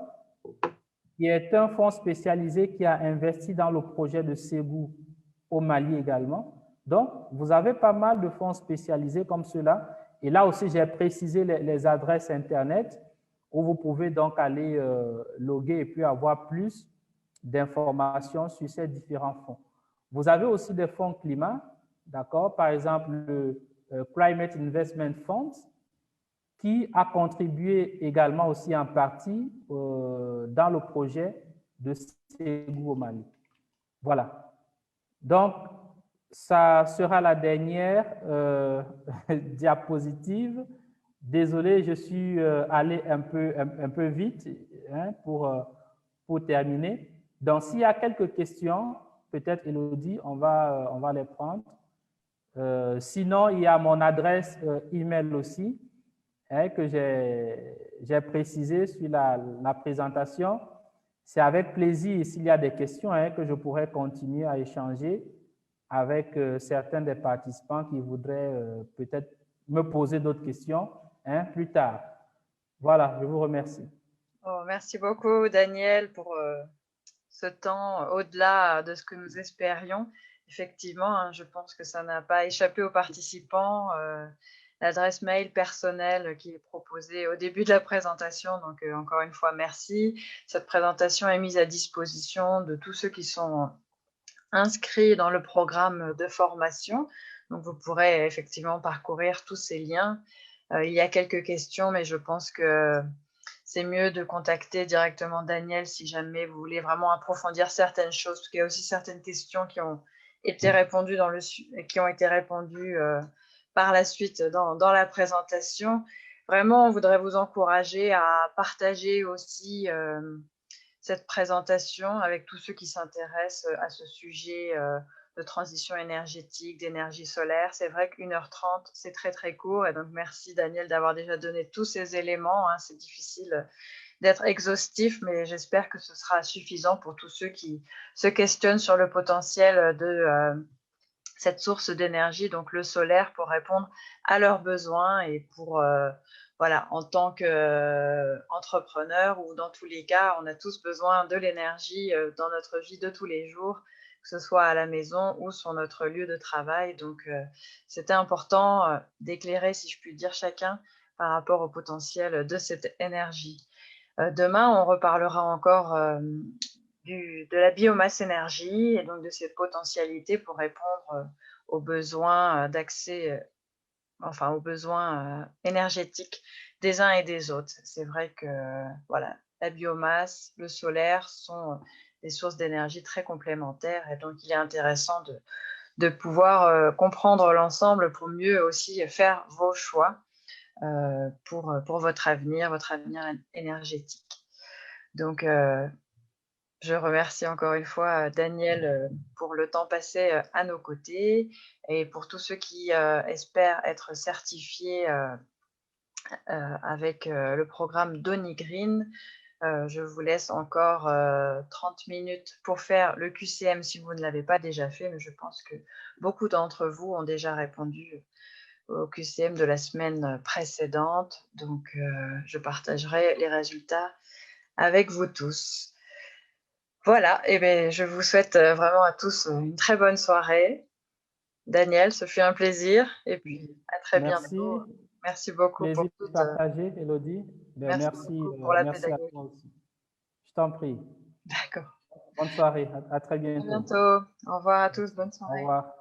S3: qui est un fonds spécialisé qui a investi dans le projet de Ségou au Mali également. Donc, vous avez pas mal de fonds spécialisés comme cela. Et là aussi, j'ai précisé les adresses Internet où vous pouvez donc aller loguer et puis avoir plus d'informations sur ces différents fonds. Vous avez aussi des fonds climat, d'accord? Par exemple, le Climate Investment Fund, qui a contribué également aussi en partie dans le projet de Ségou au Mali. Voilà. Donc, ça sera la dernière diapositive. Désolé, je suis allé un peu vite pour terminer. Donc, s'il y a quelques questions, peut-être, Élodie, on va les prendre. Sinon, il y a mon adresse email aussi, que j'ai précisé sur la présentation. C'est avec plaisir, s'il y a des questions, que je pourrais continuer à échanger avec certains des participants qui voudraient peut-être me poser d'autres questions plus tard. Voilà, je vous remercie.
S1: Oh, merci beaucoup, Daniel, pour ce temps au-delà de ce que nous espérions. Effectivement, je pense que ça n'a pas échappé aux participants. L'adresse mail personnelle qui est proposée au début de la présentation. Donc, encore une fois, merci. Cette présentation est mise à disposition de tous ceux qui sont inscrits dans le programme de formation. Donc, vous pourrez effectivement parcourir tous ces liens. Il y a quelques questions, mais je pense que c'est mieux de contacter directement Daniel si jamais vous voulez vraiment approfondir certaines choses, parce qu'il y a aussi certaines questions qui ont été répondues par la suite dans la présentation. Vraiment, on voudrait vous encourager à partager aussi cette présentation avec tous ceux qui s'intéressent à ce sujet de transition énergétique, d'énergie solaire. C'est vrai qu'1h30, c'est très, très court. Et donc, merci Daniel d'avoir déjà donné tous ces éléments. C'est difficile d'être exhaustif, mais j'espère que ce sera suffisant pour tous ceux qui se questionnent sur le potentiel de cette source d'énergie, donc le solaire, pour répondre à leurs besoins et pour, voilà, en tant qu'entrepreneur ou dans tous les cas, on a tous besoin de l'énergie dans notre vie de tous les jours, que ce soit à la maison ou sur notre lieu de travail. Donc, c'était important d'éclairer, si je puis dire, chacun par rapport au potentiel de cette énergie. Demain, on reparlera encore de la biomasse énergie et donc de cette potentialité pour répondre aux besoins d'accès, enfin aux besoins énergétiques des uns et des autres. C'est vrai que voilà, la biomasse, le solaire sont des sources d'énergie très complémentaires et donc il est intéressant de pouvoir comprendre l'ensemble pour mieux aussi faire vos choix pour votre avenir énergétique. Donc, je remercie encore une fois Daniel pour le temps passé à nos côtés et pour tous ceux qui espèrent être certifiés avec le programme DoniGreen. Je vous laisse encore 30 minutes pour faire le QCM si vous ne l'avez pas déjà fait, mais je pense que beaucoup d'entre vous ont déjà répondu au QCM de la semaine précédente. Donc, je partagerai les résultats avec vous tous. Voilà, et bien, je vous souhaite vraiment à tous une très bonne soirée. Daniel, ce fut un plaisir et puis à très bientôt. Merci beaucoup.
S3: Plaisir de partager, Élodie.
S1: Merci pour la
S3: merci à
S1: pédagogie.
S3: toi aussi. Je t'en prie.
S1: D'accord.
S3: Bonne soirée, à très bientôt.
S1: À bientôt. Au revoir à tous, bonne soirée.
S3: Au revoir.